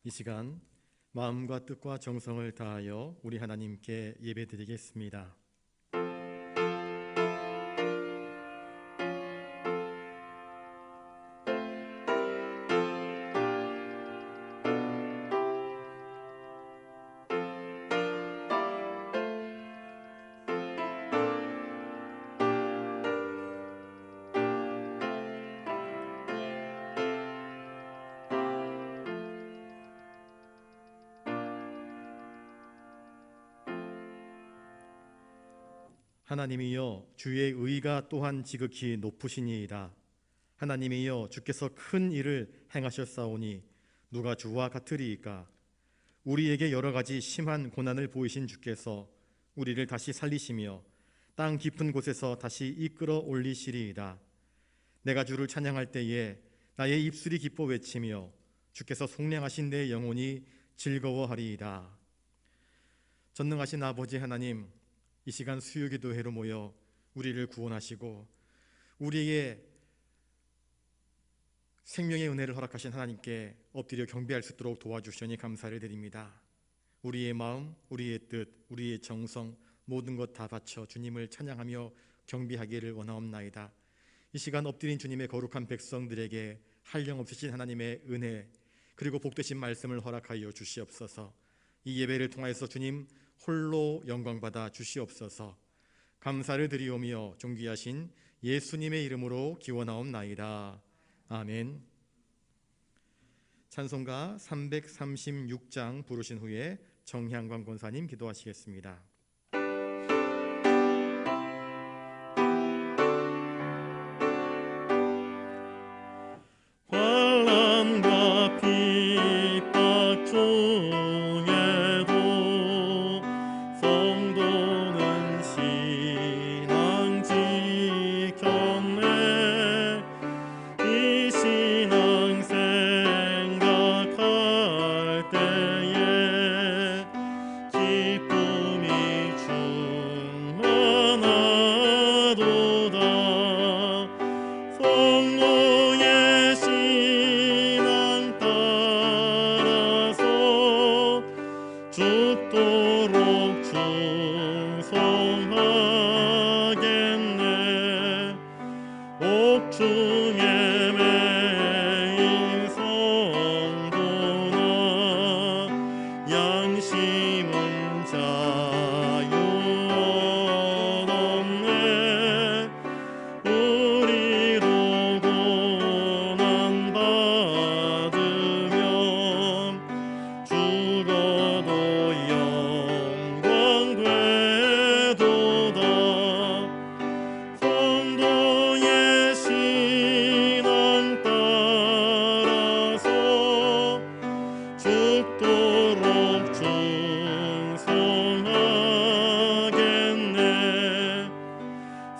이 시간 마음과 뜻과 정성을 다하여 우리 하나님께 예배드리겠습니다. 하나님이여, 주의 의가 또한 지극히 높으시니이다. 하나님이여, 주께서 큰 일을 행하셨사오니 누가 주와 같으리이까? 우리에게 여러 가지 심한 고난을 보이신 주께서 우리를 다시 살리시며 땅 깊은 곳에서 다시 이끌어 올리시리이다. 내가 주를 찬양할 때에 나의 입술이 기뻐 외치며 주께서 속량하신 내 영혼이 즐거워하리이다. 전능하신 아버지 하나님, 이 시간 수요기도회로 모여 우리를 구원하시고 우리에게 생명의 은혜를 허락하신 하나님께 엎드려 경배할 수 있도록 도와주시니 감사를 드립니다. 우리의 마음, 우리의 뜻, 우리의 정성 모든 것 다 바쳐 주님을 찬양하며 경배하기를 원하옵나이다. 이 시간 엎드린 주님의 거룩한 백성들에게 한량없으신 하나님의 은혜 그리고 복되신 말씀을 허락하여 주시옵소서. 이 예배를 통하여서 주님 홀로 영광받아 주시옵소서. 감사를 드리오며 존귀하신 예수님의 이름으로 기원하옵나이다. 아멘. 찬송가 336장 부르신 후에 정향광 권사님 기도하시겠습니다. 환난과 핍박 중에도 성도는 신앙 지켰네. 이 신앙 생각할 때에 기쁨이 충만하도다. 성도의 신앙 따라서 죽도록 충성하겠네. 옥중에 매인 성도나 양심은 자유 얻었네. 우리도 고난 받으면 죽어도 영광 되도다. 성도의 신앙 따라서 죽도록 충성하겠네.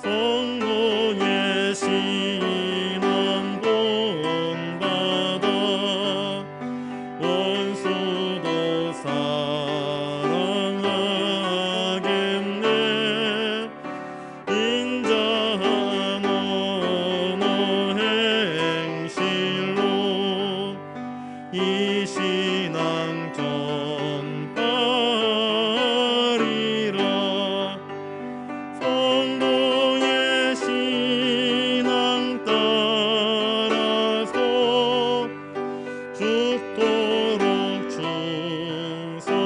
성도의 신앙 본받아 원수도 사랑하겠네. 인자한 언어 행실로 이 신앙 전파하리라. 성도의 신앙 따라서 죽도록 충성하겠네.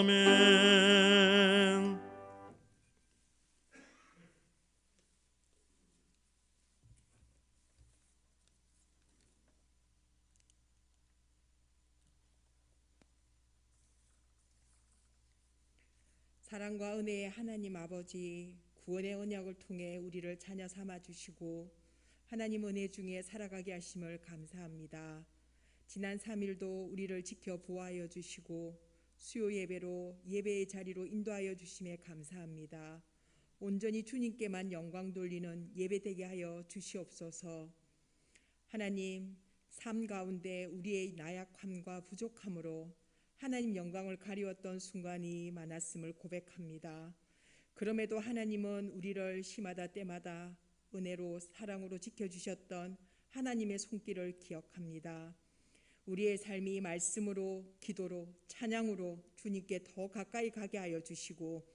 아멘. 사랑과 은혜의 하나님 아버지, 구원의 언약을 통해 우리를 자녀 삼아 주시고 하나님 은혜 중에 살아가게 하심을 감사합니다. 지난 3일도 우리를 지켜 보호하여 주시고 수요 예배로 예배의 자리로 인도하여 주심에 감사합니다. 온전히 주님께만 영광 돌리는 예배되게 하여 주시옵소서. 하나님, 삶 가운데 우리의 나약함과 부족함으로 하나님 영광을 가리웠던 순간이 많았음을 고백합니다. 그럼에도 하나님은 우리를 시마다 때마다 은혜로 사랑으로 지켜주셨던 하나님의 손길을 기억합니다. 우리의 삶이 말씀으로, 기도로, 찬양으로 주님께 더 가까이 가게 하여 주시고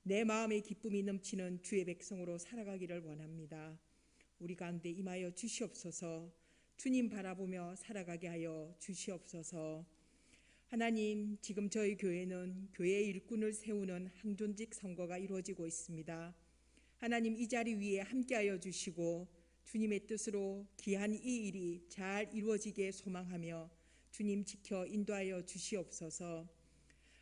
내 마음의 기쁨이 넘치는 주의 백성으로 살아가기를 원합니다. 우리 가운데 임하여 주시옵소서. 주님 바라보며 살아가게 하여 주시옵소서. 하나님, 지금 저희 교회는 교회의 일꾼을 세우는 항존직 선거가 이루어지고 있습니다. 하나님, 이 자리 위에 함께하여 주시고 주님의 뜻으로 귀한 이 일이 잘 이루어지게 소망하며 주님 지켜 인도하여 주시옵소서.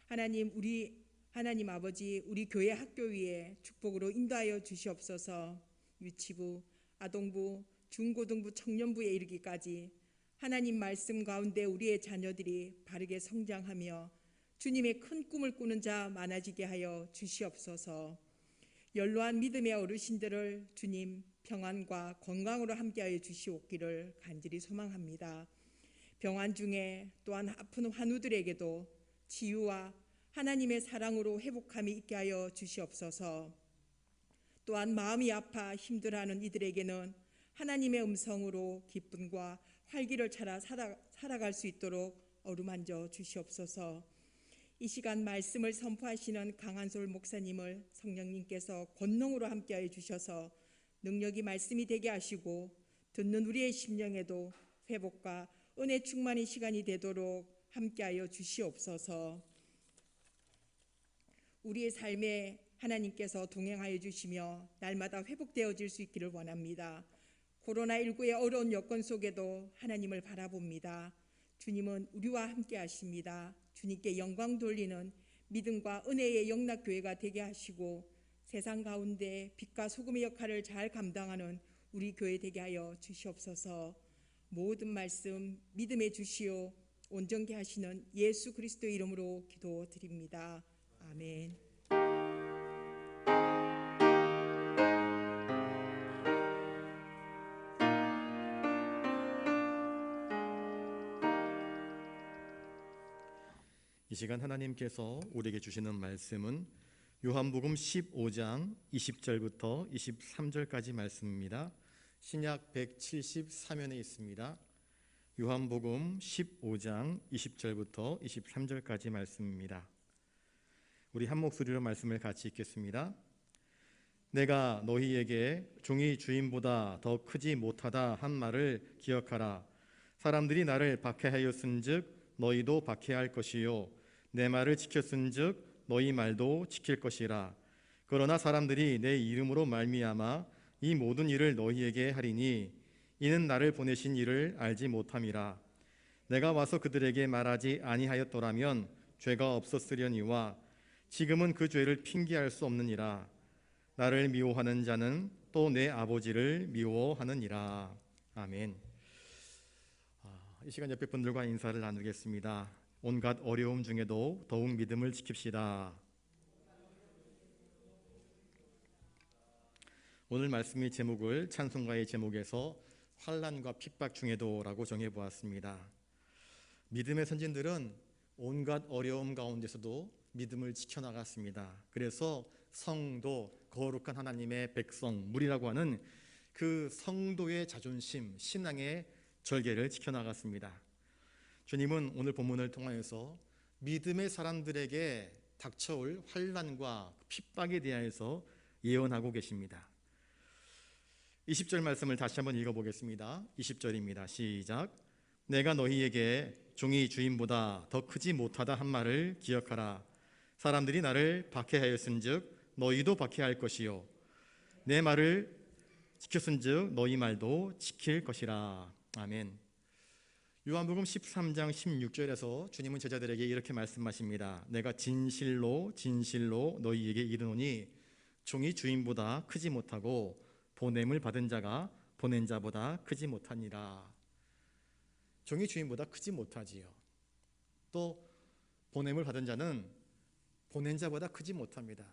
하나님 아버지, 우리 교회 학교 위에 축복으로 인도하여 주시옵소서. 유치부, 아동부, 중고등부, 청년부에 이르기까지 하나님 말씀 가운데 우리의 자녀들이 바르게 성장하며 주님의 큰 꿈을 꾸는 자 많아지게 하여 주시옵소서. 연로한 믿음의 어르신들을 주님 평안과 건강으로 함께하여 주시옵기를 간절히 소망합니다. 병환 중에 또한 아픈 환우들에게도 치유와 하나님의 사랑으로 회복함이 있게 하여 주시옵소서. 또한 마음이 아파 힘들어하는 이들에게는 하나님의 음성으로 기쁨과 활기를 찾아 살아갈 수 있도록 어루만져 주시옵소서. 이 시간 말씀을 선포하시는 강한솔 목사님을 성령님께서 권능으로 함께하여 주셔서 능력이 말씀이 되게 하시고 듣는 우리의 심령에도 회복과 은혜 충만의 시간이 되도록 함께하여 주시옵소서. 우리의 삶에 하나님께서 동행하여 주시며 날마다 회복되어질 수 있기를 원합니다. 코로나19의 어려운 여건 속에도 하나님을 바라봅니다. 주님은 우리와 함께 하십니다. 주님께 영광 돌리는 믿음과 은혜의 영락교회가 되게 하시고 세상 가운데 빛과 소금의 역할을 잘 감당하는 우리 교회 되게 하여 주시옵소서. 모든 말씀 믿음에 주시오 온전케 하시는 예수 그리스도의 이름으로 기도드립니다. 아멘. 이 시간 하나님께서 우리에게 주시는 말씀은 요한복음 15장 20절부터 23절까지 말씀입니다. 신약 173면에 있습니다. 요한복음 15장 20절부터 23절까지 말씀입니다. 우리 한 목소리로 말씀을 같이 읽겠습니다. 내가 너희에게 종이 주인보다 더 크지 못하다 한 말을 기억하라. 사람들이 나를 박해하였은즉 너희도 박해할 것이요 내 말을 지켰은즉 너희 말도 지킬 것이라. 그러나 사람들이 내 이름으로 말미암아 이 모든 일을 너희에게 하리니 이는 나를 보내신 이를 알지 못함이라. 내가 와서 그들에게 말하지 아니하였더라면 죄가 없었으려니와 지금은 그 죄를 핑계할 수 없느니라. 나를 미워하는 자는 또 내 아버지를 미워하느니라. 아멘. 이 시간 옆에 분들과 인사를 나누겠습니다. 온갖 어려움 중에도 더욱 믿음을 지킵시다. 오늘 말씀의 제목을 찬송가의 제목에서 환난과 핍박 중에도라고 정해보았습니다. 믿음의 선진들은 온갖 어려움 가운데서도 믿음을 지켜나갔습니다. 그래서 성도, 거룩한 하나님의 백성, 무리라고 하는 그 성도의 자존심, 신앙의 절개를 지켜나갔습니다. 주님은 오늘 본문을 통하여서 믿음의 사람들에게 닥쳐올 환난과 핍박에 대하여서 예언하고 계십니다. 20절 말씀을 다시 한번 읽어보겠습니다. 20절입니다. 시작. 내가 너희에게 종이 주인보다 더 크지 못하다 한 말을 기억하라. 사람들이 나를 박해하였은즉 너희도 박해할 것이요 내 말을 지켰은즉 너희 말도 지킬 것이라. 아멘. 요한복음 13장 16절에서 주님은 제자들에게 이렇게 말씀하십니다. 내가 진실로 진실로 너희에게 이르노니 종이 주인보다 크지 못하고 보냄을 받은 자가 보낸 자보다 크지 못하니라. 종이 주인보다 크지 못하지요. 또 보냄을 받은 자는 보낸 자보다 크지 못합니다.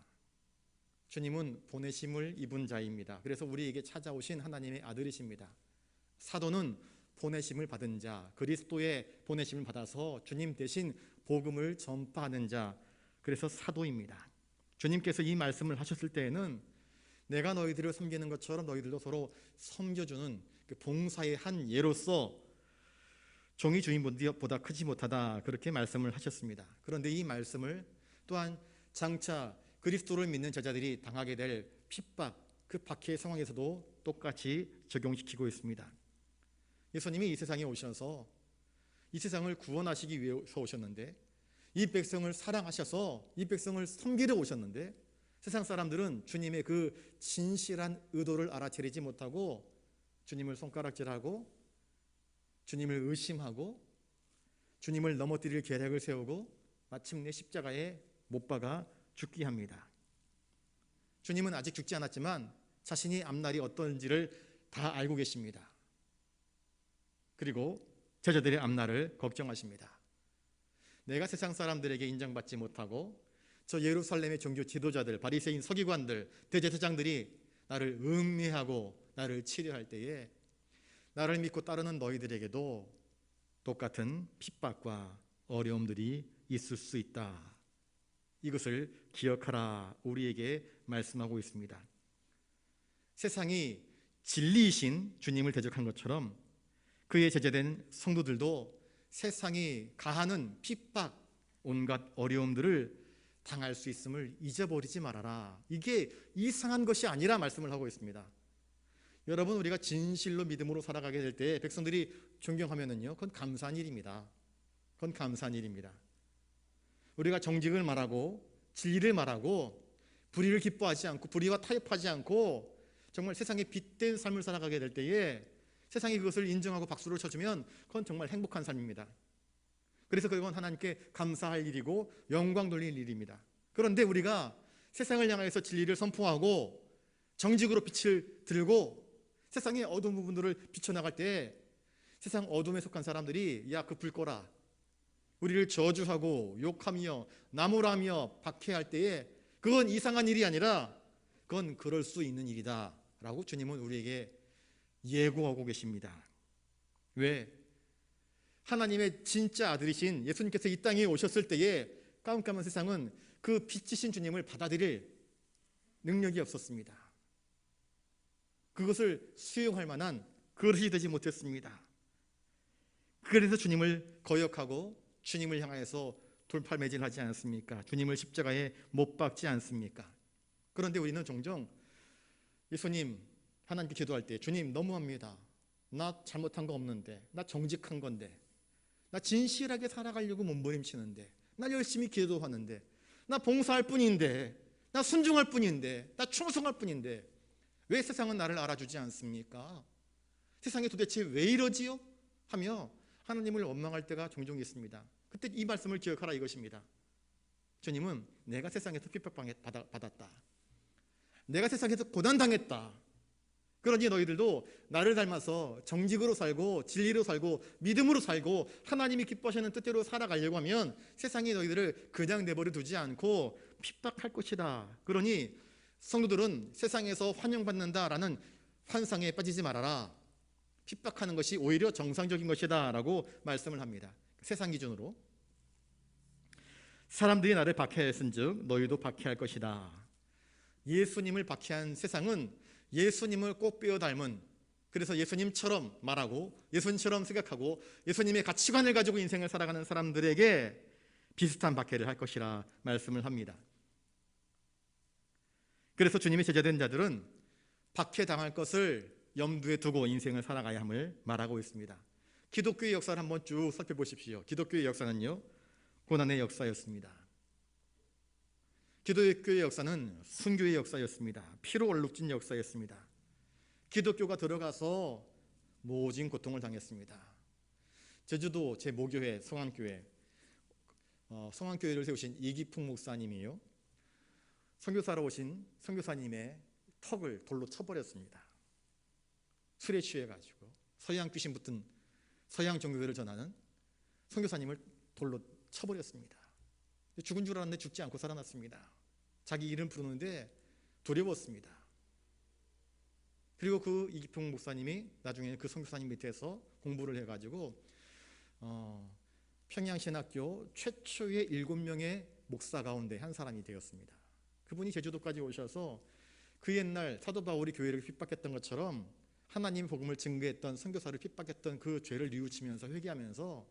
주님은 보내심을 입은 자입니다. 그래서 우리에게 찾아오신 하나님의 아들이십니다. 사도는 보내심을 받은 자, 그리스도의 보내심을 받아서 주님 대신 복음을 전파하는 자, 그래서 사도입니다. 주님께서 이 말씀을 하셨을 때에는 내가 너희들을 섬기는 것처럼 너희들도 서로 섬겨주는 그 봉사의 한 예로서 종이 주인보다 크지 못하다, 그렇게 말씀을 하셨습니다. 그런데 이 말씀을 또한 장차 그리스도를 믿는 제자들이 당하게 될 핍박, 그 박해의 상황에서도 똑같이 적용시키고 있습니다. 예수님이 이 세상에 오셔서 이 세상을 구원하시기 위해서 오셨는데, 이 백성을 사랑하셔서 이 백성을 섬기러 오셨는데, 세상 사람들은 주님의 그 진실한 의도를 알아차리지 못하고 주님을 손가락질하고 주님을 의심하고 주님을 넘어뜨릴 계략을 세우고 마침내 십자가에 못 박아 죽게 합니다. 주님은 아직 죽지 않았지만 자신이 앞날이 어떤지를 다 알고 계십니다. 그리고 제자들의 앞날을 걱정하십니다. 내가 세상 사람들에게 인정받지 못하고 저 예루살렘의 종교 지도자들, 바리새인 서기관들, 대제사장들이 나를 음미하고 나를 치려할 때에 나를 믿고 따르는 너희들에게도 똑같은 핍박과 어려움들이 있을 수 있다. 이것을 기억하라, 우리에게 말씀하고 있습니다. 세상이 진리이신 주님을 대적한 것처럼 그의 제자된 성도들도 세상이 가하는 핍박, 온갖 어려움들을 당할 수 있음을 잊어버리지 말아라. 이게 이상한 것이 아니라 말씀을 하고 있습니다. 여러분, 우리가 진실로 믿음으로 살아가게 될 때 백성들이 존경하면은요, 그건 감사한 일입니다. 그건 감사한 일입니다. 우리가 정직을 말하고 진리를 말하고 불의를 기뻐하지 않고 불의와 타협하지 않고 정말 세상에 빛된 삶을 살아가게 될 때에 세상이 그것을 인정하고 박수를 쳐주면 그건 정말 행복한 삶입니다. 그래서 그건 하나님께 감사할 일이고 영광 돌릴 일입니다. 그런데 우리가 세상을 향해서 진리를 선포하고 정직으로 빛을 들고 세상의 어두운 부분들을 비춰나갈 때 세상 어둠에 속한 사람들이 야, 그 불 꺼라, 우리를 저주하고 욕하며 나무라며 박해할 때에 그건 이상한 일이 아니라 그건 그럴 수 있는 일이다 라고 주님은 우리에게 예고하고 계십니다. 왜? 하나님의 진짜 아들이신 예수님께서 이 땅에 오셨을 때에 깜깜한 세상은 그 빛이신 주님을 받아들일 능력이 없었습니다. 그것을 수용할 만한 그릇이 되지 못했습니다. 그래서 주님을 거역하고 주님을 향해서 돌팔매질하지 않습니까? 주님을 십자가에 못 박지 않습니까? 그런데 우리는 종종 예수님, 하나님께 기도할 때 주님 너무합니다. 나 잘못한 거 없는데, 나 정직한 건데, 나 진실하게 살아가려고 몸부림치는데, 나 열심히 기도하는데, 나 봉사할 뿐인데, 나 순종할 뿐인데, 나 충성할 뿐인데 왜 세상은 나를 알아주지 않습니까? 세상이 도대체 왜 이러지요? 하며 하나님을 원망할 때가 종종 있습니다. 그때 이 말씀을 기억하라, 이것입니다. 주님은 내가 세상에서 핍박받았다, 내가 세상에서 고난당했다, 그러니 너희들도 나를 닮아서 정직으로 살고 진리로 살고 믿음으로 살고 하나님이 기뻐하시는 뜻대로 살아가려고 하면 세상이 너희들을 그냥 내버려 두지 않고 핍박할 것이다. 그러니 성도들은 세상에서 환영받는다라는 환상에 빠지지 말아라. 핍박하는 것이 오히려 정상적인 것이다 라고 말씀을 합니다. 세상 기준으로 사람들이 나를 박해했은즉 너희도 박해할 것이다. 예수님을 박해한 세상은 예수님을 꼭 빼어 닮은, 그래서 예수님처럼 말하고 예수님처럼 생각하고 예수님의 가치관을 가지고 인생을 살아가는 사람들에게 비슷한 박해를 할 것이라 말씀을 합니다. 그래서 주님의 제자된 자들은 박해당할 것을 염두에 두고 인생을 살아가야 함을 말하고 있습니다. 기독교의 역사를 한번 쭉 살펴보십시오. 기독교의 역사는요, 고난의 역사였습니다. 기독교의 역사는 순교의 역사였습니다. 피로 얼룩진 역사였습니다. 기독교가 들어가서 모진 고통을 당했습니다. 제주도 제 모교회 성안교회, 성안교회를 세우신 이기풍 목사님이요, 선교사로 오신 선교사님의 턱을 돌로 쳐버렸습니다. 술에 취해가지고 서양 귀신 붙은 서양 종교를 전하는 선교사님을 돌로 쳐버렸습니다. 죽은 줄 알았는데 죽지 않고 살아났습니다. 자기 이름 부르는데 두려웠습니다. 그리고 그 이기풍 목사님이 나중에 그 선교사님 밑에서 공부를 해가지고 평양신학교 최초의 7명의 목사 가운데 한 사람이 되었습니다. 그분이 제주도까지 오셔서 그 옛날 사도 바울이 교회를 핍박했던 것처럼 하나님 복음을 증거했던 선교사를 핍박했던 그 죄를 뉘우치면서 회개하면서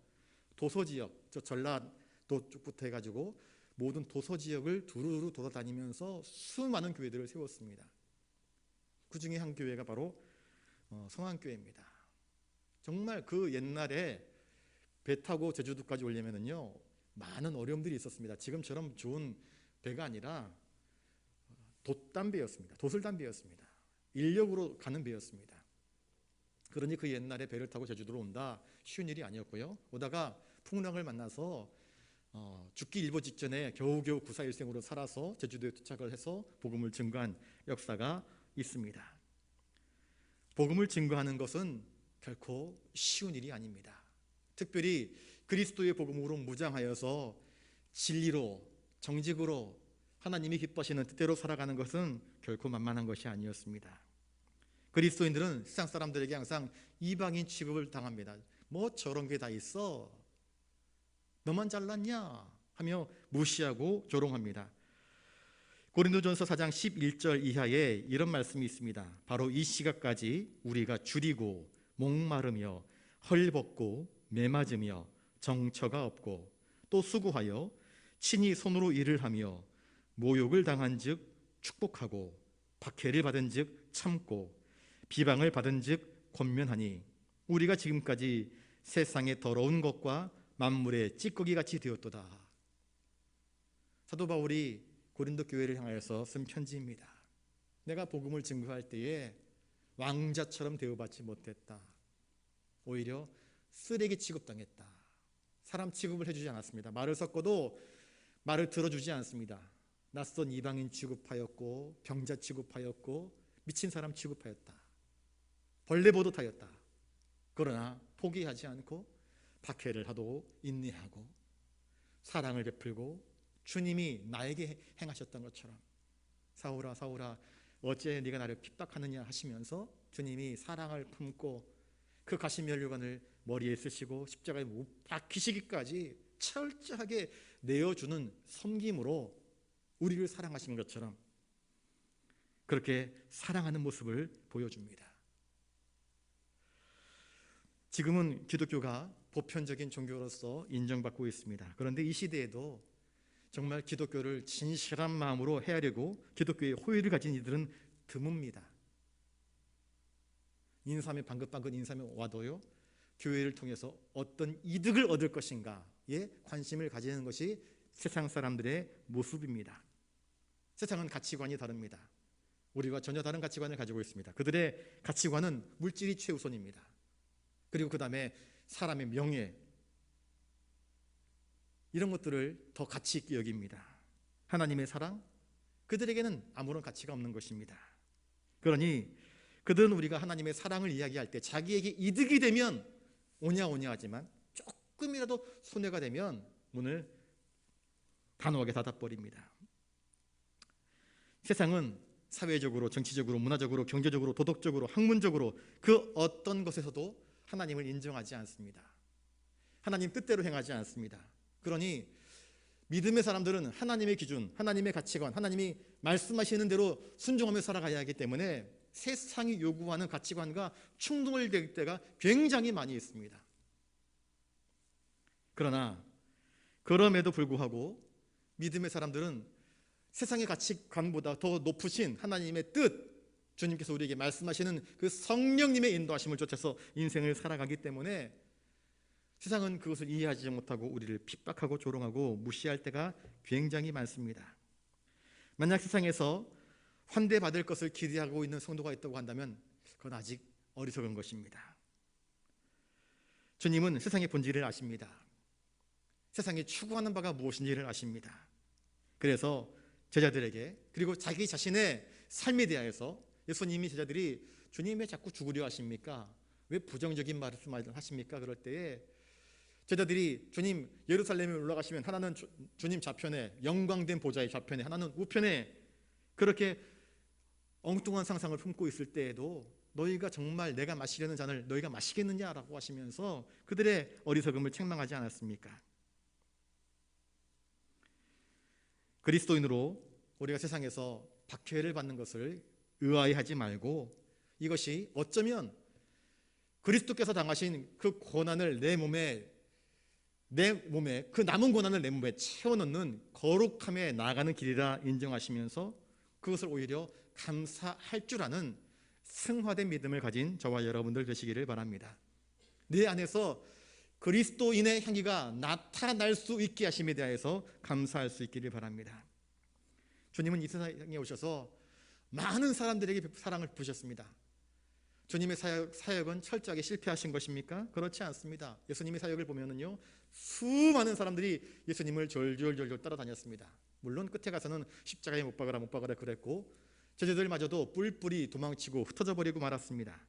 도서지역, 저 전라도 쪽부터 해가지고 모든 도서지역을 두루두루 돌아다니면서 수많은 교회들을 세웠습니다. 그 중에 한 교회가 바로 성안교회입니다. 정말 그 옛날에 배 타고 제주도까지 오려면은요 많은 어려움들이 있었습니다. 지금처럼 좋은 배가 아니라 돛담배였습니다. 도슬담배였습니다. 인력으로 가는 배였습니다. 그러니 그 옛날에 배를 타고 제주도로 온다 쉬운 일이 아니었고요. 오다가 풍랑을 만나서 죽기 일보 직전에 겨우겨우 구사일생으로 살아서 제주도에 도착을 해서 복음을 증거한 역사가 있습니다. 복음을 증거하는 것은 결코 쉬운 일이 아닙니다. 특별히 그리스도의 복음으로 무장하여서 진리로 정직으로 하나님이 기뻐하시는 뜻대로 살아가는 것은 결코 만만한 것이 아니었습니다. 그리스도인들은 세상 사람들에게 항상 이방인 취급을 당합니다. 뭐 저런 게 다 있어? 너만 잘났냐? 하며 무시하고 조롱합니다. 고린도전서 4장 11절 이하에 이런 말씀이 있습니다. 바로 이 시각까지 우리가 줄이고 목마르며 헐벗고 매맞으며 정처가 없고 또 수고하여 친히 손으로 일을 하며 모욕을 당한즉 축복하고 박해를 받은즉 참고 비방을 받은즉 권면하니 우리가 지금까지 세상의 더러운 것과 만물의 찌꺼기같이 되었도다. 사도 바울이 고린도 교회를 향하여서 쓴 편지입니다. 내가 복음을 증거할 때에 왕자처럼 대우받지 못했다. 오히려 쓰레기 취급당했다. 사람 취급을 해주지 않았습니다. 말을 섞어도 말을 들어주지 않습니다. 낯선 이방인 취급하였고 병자 취급하였고 미친 사람 취급하였다. 벌레 보듯하였다. 그러나 포기하지 않고 박해를 하고 인내하고 사랑을 베풀고 주님이 나에게 행하셨던 것처럼 사울아 사울아 어째 네가 나를 핍박하느냐 하시면서 주님이 사랑을 품고 그 가시면류관을 머리에 쓰시고 십자가에 못 박히시기까지 철저하게 내어주는 섬김으로 우리를 사랑하시는 것처럼 그렇게 사랑하는 모습을 보여줍니다. 지금은 기독교가 보편적인 종교로서 인정받고 있습니다. 그런데 이 시대에도 정말 기독교를 진실한 마음으로 헤아리고 기독교의 호의를 가진 이들은 드뭅니다. 인삼에 방긋방긋 인삼에 와도요 교회를 통해서 어떤 이득을 얻을 것인가에 관심을 가지는 것이 세상 사람들의 모습입니다. 세상은 가치관이 다릅니다. 우리와 전혀 다른 가치관을 가지고 있습니다. 그들의 가치관은 물질이 최우선입니다. 그리고 그 다음에 사람의 명예 이런 것들을 더 가치 있게 여깁니다. 하나님의 사랑 그들에게는 아무런 가치가 없는 것입니다. 그러니 그들은 우리가 하나님의 사랑을 이야기할 때 자기에게 이득이 되면 오냐오냐 하지만 조금이라도 손해가 되면 문을 단호하게 닫아버립니다. 세상은 사회적으로 정치적으로 문화적으로 경제적으로 도덕적으로 학문적으로 그 어떤 것에서도 하나님을 인정하지 않습니다. 하나님 뜻대로 행하지 않습니다. 그러니 믿음의 사람들은 하나님의 기준, 하나님의 가치관, 하나님이 말씀하시는 대로 순종하며 살아가야 하기 때문에 세상이 요구하는 가치관과 충돌이 될 때가 굉장히 많이 있습니다. 그러나 그럼에도 불구하고 믿음의 사람들은 세상의 가치관보다 더 높으신 하나님의 뜻, 주님께서 우리에게 말씀하시는 그 성령님의 인도하심을 쫓아서 인생을 살아가기 때문에 세상은 그것을 이해하지 못하고 우리를 핍박하고 조롱하고 무시할 때가 굉장히 많습니다. 만약 세상에서 환대받을 것을 기대하고 있는 성도가 있다고 한다면 그건 아직 어리석은 것입니다. 주님은 세상의 본질을 아십니다. 세상이 추구하는 바가 무엇인지를 아십니다. 그래서 제자들에게 그리고 자기 자신의 삶에 대하여서 예수님이 제자들이 주님 왜 자꾸 죽으려 하십니까? 왜 부정적인 말씀을 하십니까? 그럴 때에 제자들이 주님 예루살렘에 올라가시면 하나는 주님 좌편에 영광된 보좌의 좌편에 하나는 우편에 그렇게 엉뚱한 상상을 품고 있을 때에도 너희가 정말 내가 마시려는 잔을 너희가 마시겠느냐라고 하시면서 그들의 어리석음을 책망하지 않았습니까? 그리스도인으로 우리가 세상에서 박해를 받는 것을 의아해하지 말고 이것이 어쩌면 그리스도께서 당하신 그 고난을 내 몸에 그 남은 고난을 내 몸에 채워넣는 거룩함에 나아가는 길이라 인정하시면서 그것을 오히려 감사할 줄 아는 승화된 믿음을 가진 저와 여러분들 되시기를 바랍니다. 내 안에서 그리스도인의 향기가 나타날 수 있게 하심에 대하여서 감사할 수 있기를 바랍니다. 주님은 이 세상에 오셔서 많은 사람들에게 사랑을 부으셨습니다. 주님의 사역은 철저하게 실패하신 것입니까? 그렇지 않습니다. 예수님의 사역을 보면은요, 수많은 사람들이 예수님을 졸졸졸졸 따라다녔습니다. 물론 끝에 가서는 십자가에 못 박으라 그랬고 제자들마저도 뿔뿔이 도망치고 흩어져 버리고 말았습니다.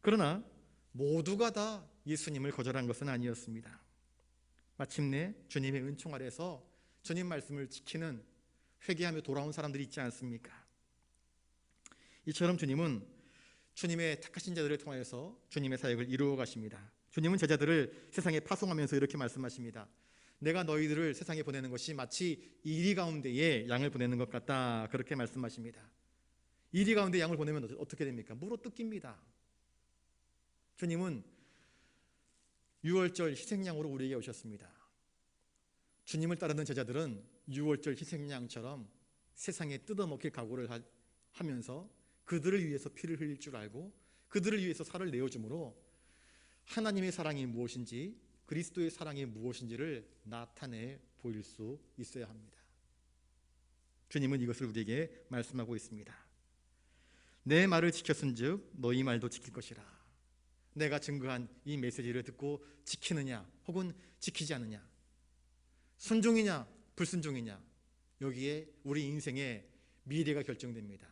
그러나 모두가 다 예수님을 거절한 것은 아니었습니다. 마침내 주님의 은총 아래서 주님 말씀을 지키는 회개하며 돌아온 사람들이 있지 않습니까? 이처럼 주님은 주님의 택하신 자들을 통하여서 주님의 사역을 이루어 가십니다. 주님은 제자들을 세상에 파송하면서 이렇게 말씀하십니다. 내가 너희들을 세상에 보내는 것이 마치 이리 가운데에 양을 보내는 것 같다. 그렇게 말씀하십니다. 이리 가운데 양을 보내면 어떻게 됩니까? 물어 뜯깁니다. 주님은 유월절 희생양으로 우리에게 오셨습니다. 주님을 따르는 제자들은 유월절 희생양처럼 세상에 뜯어먹힐 각오를 하면서 그들을 위해서 피를 흘릴 줄 알고 그들을 위해서 살을 내어주므로 하나님의 사랑이 무엇인지 그리스도의 사랑이 무엇인지를 나타내 보일 수 있어야 합니다. 주님은 이것을 우리에게 말씀하고 있습니다. 내 말을 지켰은즉 너희 말도 지킬 것이라. 내가 증거한 이 메시지를 듣고 지키느냐 혹은 지키지 않느냐, 순종이냐 불순종이냐, 여기에 우리 인생의 미래가 결정됩니다.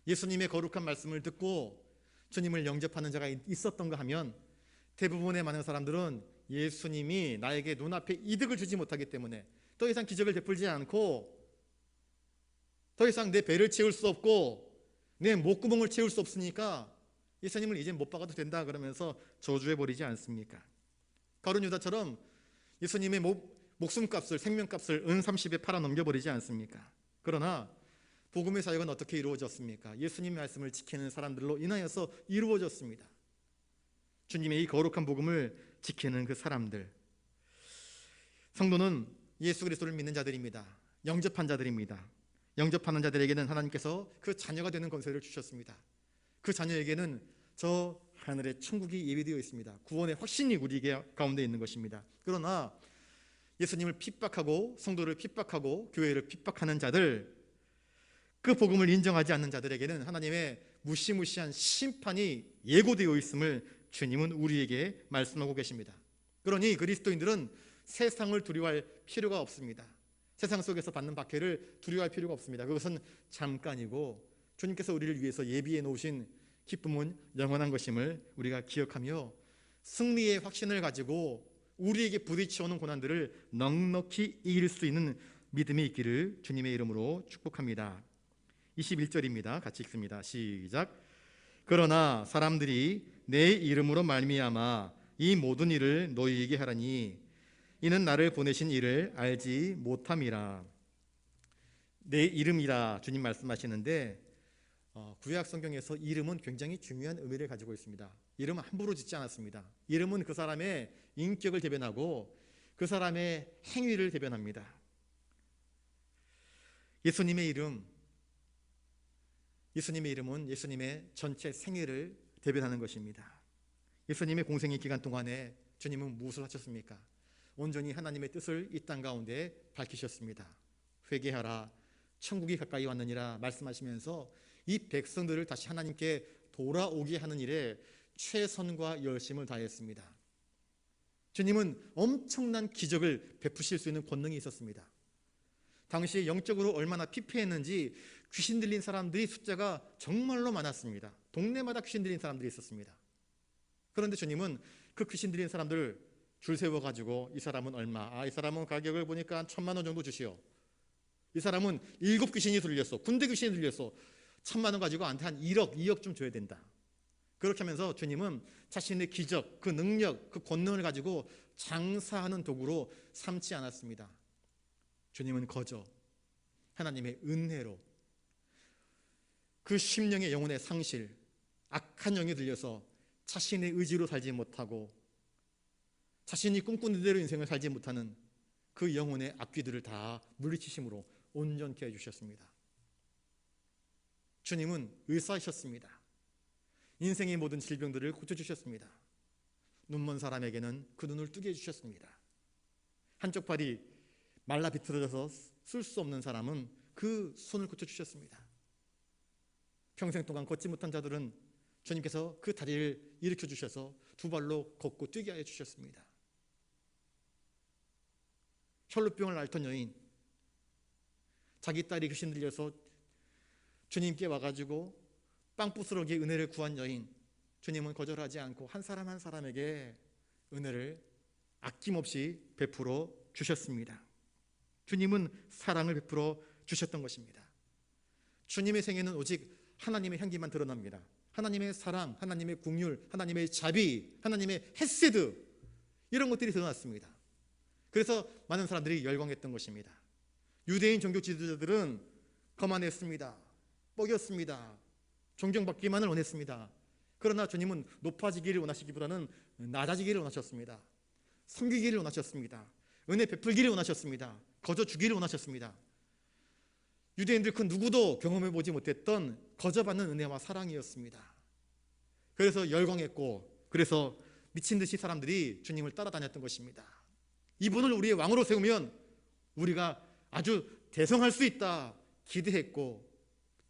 예수님의 거룩한 말씀을 듣고 주님을 영접하는 자가 있었던가 하면 대부분의 많은 사람들은 예수님이 나에게 눈앞에 이득을 주지 못하기 때문에 더 이상 기적을 베풀지 않고 더 이상 내 배를 채울 수 없고 내 목구멍을 채울 수 없으니까 예수님을 이제 못 박아도 된다 그러면서 저주해버리지 않습니까? 가룟 유다처럼 예수님의 목숨값을, 생명값을 은 30에 팔아 넘겨버리지 않습니까? 그러나 복음의 사역은 어떻게 이루어졌습니까? 예수님 말씀을 지키는 사람들로 인하여서 이루어졌습니다. 주님의 이 거룩한 복음을 지키는 그 사람들, 성도는 예수 그리스도를 믿는 자들입니다. 영접한 자들입니다. 영접하는 자들에게는 하나님께서 그 자녀가 되는 권세를 주셨습니다. 그 자녀에게는 저 하늘의 천국이 예비되어 있습니다. 구원의 확신이 우리 가운데 있는 것입니다. 그러나 예수님을 핍박하고 성도를 핍박하고 교회를 핍박하는 자들, 그 복음을 인정하지 않는 자들에게는 하나님의 무시무시한 심판이 예고되어 있음을 주님은 우리에게 말씀하고 계십니다. 그러니 그리스도인들은 세상을 두려워할 필요가 없습니다. 세상 속에서 받는 박해를 두려워할 필요가 없습니다. 그것은 잠깐이고 주님께서 우리를 위해서 예비해 놓으신 기쁨은 영원한 것임을 우리가 기억하며 승리의 확신을 가지고 우리에게 부딪혀오는 고난들을 넉넉히 이길 수 있는 믿음이 있기를 주님의 이름으로 축복합니다. 21절입니다. 같이 읽습니다. 시작. 그러나 사람들이 내 이름으로 말미암아 이 모든 일을 너희에게 하라니 이는 나를 보내신 이를 알지 못함이라. 내 이름이라 주님 말씀하시는데 구약 성경에서 이름은 굉장히 중요한 의미를 가지고 있습니다. 이름은 함부로 짓지 않았습니다. 이름은 그 사람의 인격을 대변하고 그 사람의 행위를 대변합니다. 예수님의 이름은 예수님의 전체 생애를 대변하는 것입니다. 예수님의 공생의 기간 동안에 주님은 무엇을 하셨습니까? 온전히 하나님의 뜻을 이 땅 가운데 밝히셨습니다. 회개하라, 천국이 가까이 왔느니라 말씀하시면서 이 백성들을 다시 하나님께 돌아오게 하는 일에 최선과 열심을 다했습니다. 주님은 엄청난 기적을 베푸실 수 있는 권능이 있었습니다. 당시 영적으로 얼마나 피폐했는지 귀신 들린 사람들이 숫자가 정말로 많았습니다. 동네마다 귀신 들린 사람들이 있었습니다. 그런데 주님은 그 귀신 들린 사람들을 줄 세워가지고 이 사람은 얼마? 이 사람은 가격을 보니까 한 1,000만 원 정도 주시오. 이 사람은 7 귀신이 들렸어. 군대 귀신이 들렸어. 1,000만 원 가지고 한테 한 1억, 2억 좀 줘야 된다. 그렇게 하면서 주님은 자신의 기적, 그 능력, 그 권능을 가지고 장사하는 도구로 삼지 않았습니다. 주님은 거저 하나님의 은혜로 그 심령의 영혼의 상실, 악한 영이 들려서 자신의 의지로 살지 못하고 자신이 꿈꾸는 대로 인생을 살지 못하는 그 영혼의 악귀들을 다 물리치심으로 온전케 해주셨습니다. 주님은 의사이셨습니다. 인생의 모든 질병들을 고쳐주셨습니다. 눈먼 사람에게는 그 눈을 뜨게 해주셨습니다. 한쪽 발이 말라 비틀어져서 쓸 수 없는 사람은 그 손을 고쳐주셨습니다. 평생 동안 걷지 못한 자들은 주님께서 그 다리를 일으켜 주셔서 두 발로 걷고 뛰게 하여 주셨습니다. 혈루병을 앓던 여인, 자기 딸이 귀신 들려서 주님께 와가지고 빵부스러기의 은혜를 구한 여인, 주님은 거절하지 않고 한 사람 한 사람에게 은혜를 아낌없이 베풀어 주셨습니다. 주님은 사랑을 베풀어 주셨던 것입니다. 주님의 생애는 오직 하나님의 향기만 드러납니다. 하나님의 사랑, 하나님의 긍휼, 하나님의 자비, 하나님의 헤세드, 이런 것들이 드러났습니다. 그래서 많은 사람들이 열광했던 것입니다. 유대인 종교 지도자들은 거만했습니다. 뻐겼습니다. 존경받기만을 원했습니다. 그러나 주님은 높아지기를 원하시기보다는 낮아지기를 원하셨습니다. 섬기기를 원하셨습니다. 은혜 베풀기를 원하셨습니다. 거저 주기를 원하셨습니다. 유대인들 그 누구도 경험해보지 못했던 거저받는 은혜와 사랑이었습니다. 그래서 열광했고, 그래서 미친듯이 사람들이 주님을 따라다녔던 것입니다. 이분을 우리의 왕으로 세우면 우리가 아주 대성할 수 있다 기대했고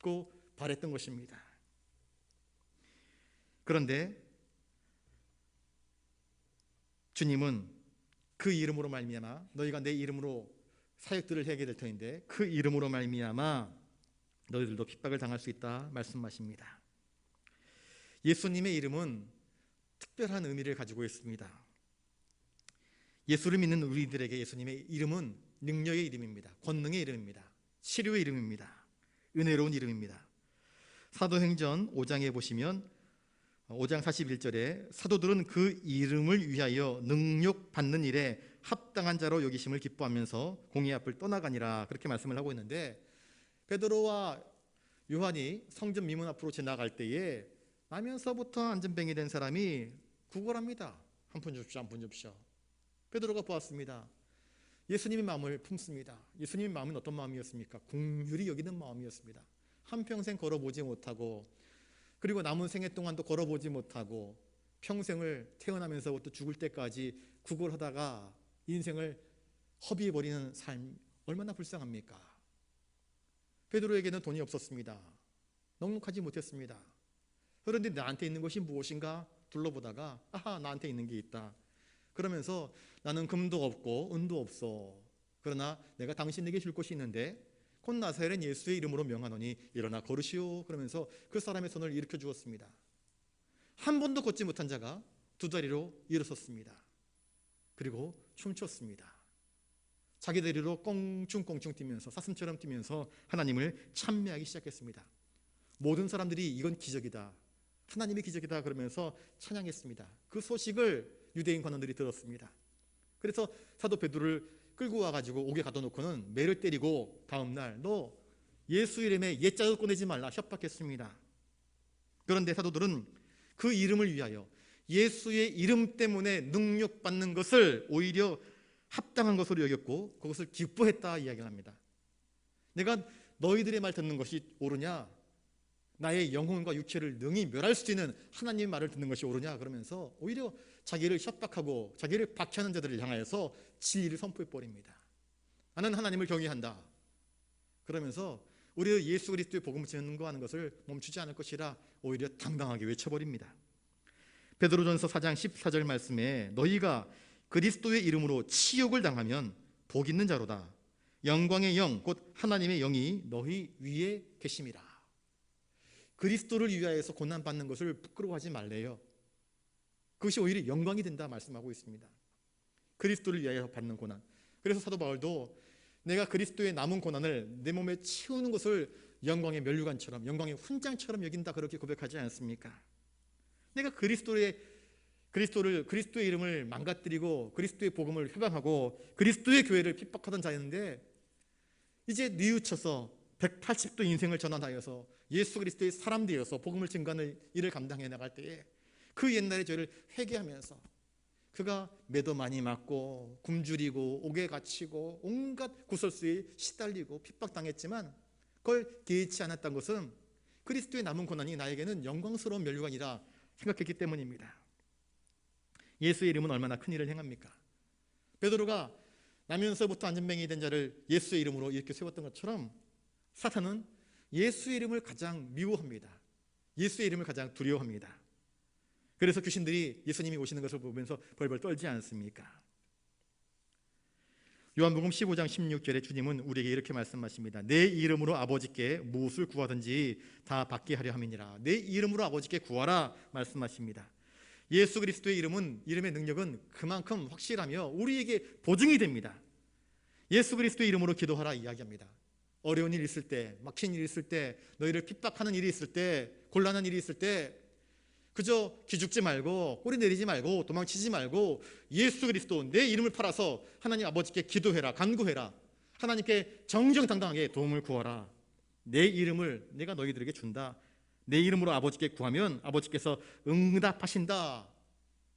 또 바랬던 것입니다. 그런데 주님은 그 이름으로 말미암아 너희가 내 이름으로 사역들을 하게 될 터인데 그 이름으로 말미암아 너희들도 핍박을 당할 수 있다 말씀하십니다. 예수님의 이름은 특별한 의미를 가지고 있습니다. 예수를 믿는 우리들에게 예수님의 이름은 능력의 이름입니다. 권능의 이름입니다. 치료의 이름입니다. 은혜로운 이름입니다. 사도행전 5장에 보시면 5장 41절에 사도들은 그 이름을 위하여 능력받는 일에 합당한 자로 여기심을 기뻐하면서 공의 앞을 떠나가니라, 그렇게 말씀을 하고 있는데, 베드로와 요한이 성전 미문 앞으로 지나갈 때에 나면서부터 안전뱅이 된 사람이 구걸합니다. 한 푼 줍시오, 한 푼 줍시오. 베드로가 보았습니다. 예수님의 마음을 품습니다. 예수님의 마음은 어떤 마음이었습니까? 긍휼히 여기는 마음이었습니다. 한평생 걸어보지 못하고, 그리고 남은 생애 동안도 걸어보지 못하고, 평생을 태어나면서부터 죽을 때까지 구걸하다가 인생을 허비해버리는 삶, 얼마나 불쌍합니까? 베드로에게는 돈이 없었습니다. 넉넉하지 못했습니다. 그런데 나한테 있는 것이 무엇인가 둘러보다가 아하, 나한테 있는 게 있다. 그러면서 나는 금도 없고 은도 없어. 그러나 내가 당신에게 줄 것이 있는데 곧 나사렛 예수의 이름으로 명하노니 일어나 걸으시오. 그러면서 그 사람의 손을 일으켜 주었습니다. 한 번도 걷지 못한 자가 두 다리로 일어섰습니다. 그리고 춤췄습니다. 자기 다리로 꽁충꽁충 뛰면서 사슴처럼 뛰면서 하나님을 찬미하기 시작했습니다. 모든 사람들이 이건 기적이다, 하나님의 기적이다 그러면서 찬양했습니다. 그 소식을 유대인 관원들이 들었습니다. 그래서 사도 베드로를 끌고 와가지고 옥에 가둬놓고는 매를 때리고 다음날 너 예수 이름에 옛자도 꺼내지 말라 협박했습니다. 그런데 사도들은 그 이름을 위하여 예수의 이름 때문에 능력받는 것을 오히려 합당한 것으로 여겼고 그것을 기뻐했다 이야기를 합니다. 내가 너희들의 말 듣는 것이 옳으냐, 나의 영혼과 육체를 능히 멸할 수 있는 하나님의 말을 듣는 것이 옳으냐 그러면서 오히려 자기를 협박하고 자기를 박해하는 자들을 향하여서 진리를 선포해버립니다. 나는 하나님을 경외한다 그러면서 우리의 예수 그리스도의 복음을 전하는 것을 멈추지 않을 것이라 오히려 당당하게 외쳐버립니다. 베드로전서 4장 14절 말씀에 너희가 그리스도의 이름으로 치욕을 당하면 복 있는 자로다. 영광의 영 곧 하나님의 영이 너희 위에 계심이라. 그리스도를 위하여서 고난받는 것을 부끄러워하지 말래요. 그것이 오히려 영광이 된다 말씀하고 있습니다. 그리스도를 위하여 받는 고난. 그래서 사도 바울도 내가 그리스도의 남은 고난을 내 몸에 채우는 것을 영광의 면류관처럼 영광의 훈장처럼 여긴다 그렇게 고백하지 않습니까? 내가 그리스도의 이름을 망가뜨리고 그리스도의 복음을 회방하고 그리스도의 교회를 핍박하던 자였는데 이제 뉘우쳐서 180도 인생을 전환하여서 예수 그리스도의 사람 되어서 복음을 증거하는 일을 감당해 나갈 때에 그 옛날의 죄를 회개하면서 그가 매도 많이 맞고 굶주리고 옥에 갇히고 온갖 구설수에 시달리고 핍박당했지만 그걸 개의치 않았던 것은 그리스도의 남은 고난이 나에게는 영광스러운 면류관이라 생각했기 때문입니다. 예수의 이름은 얼마나 큰 일을 행합니까? 베드로가 나면서부터 안전뱅이 된 자를 예수의 이름으로 이렇게 세웠던 것처럼 사탄은 예수의 이름을 가장 미워합니다. 예수의 이름을 가장 두려워합니다. 그래서 귀신들이 예수님이 오시는 것을 보면서 벌벌 떨지 않습니까? 요한복음 15장 16절에 주님은 우리에게 이렇게 말씀하십니다. 내 이름으로 아버지께 무엇을 구하든지 다 받게 하려 함이니라. 내 이름으로 아버지께 구하라 말씀하십니다. 예수 그리스도의 이름의 능력은 그만큼 확실하며 우리에게 보증이 됩니다. 예수 그리스도의 이름으로 기도하라 이야기합니다. 어려운 일 있을 때, 막힌 일 있을 때, 너희를 핍박하는 일이 있을 때, 곤란한 일이 있을 때 그저 기죽지 말고 꼬리 내리지 말고 도망치지 말고 예수 그리스도 내 이름을 팔아서 하나님 아버지께 기도해라, 간구해라. 하나님께 정정당당하게 도움을 구하라. 내 이름을 내가 너희들에게 준다. 내 이름으로 아버지께 구하면 아버지께서 응답하신다.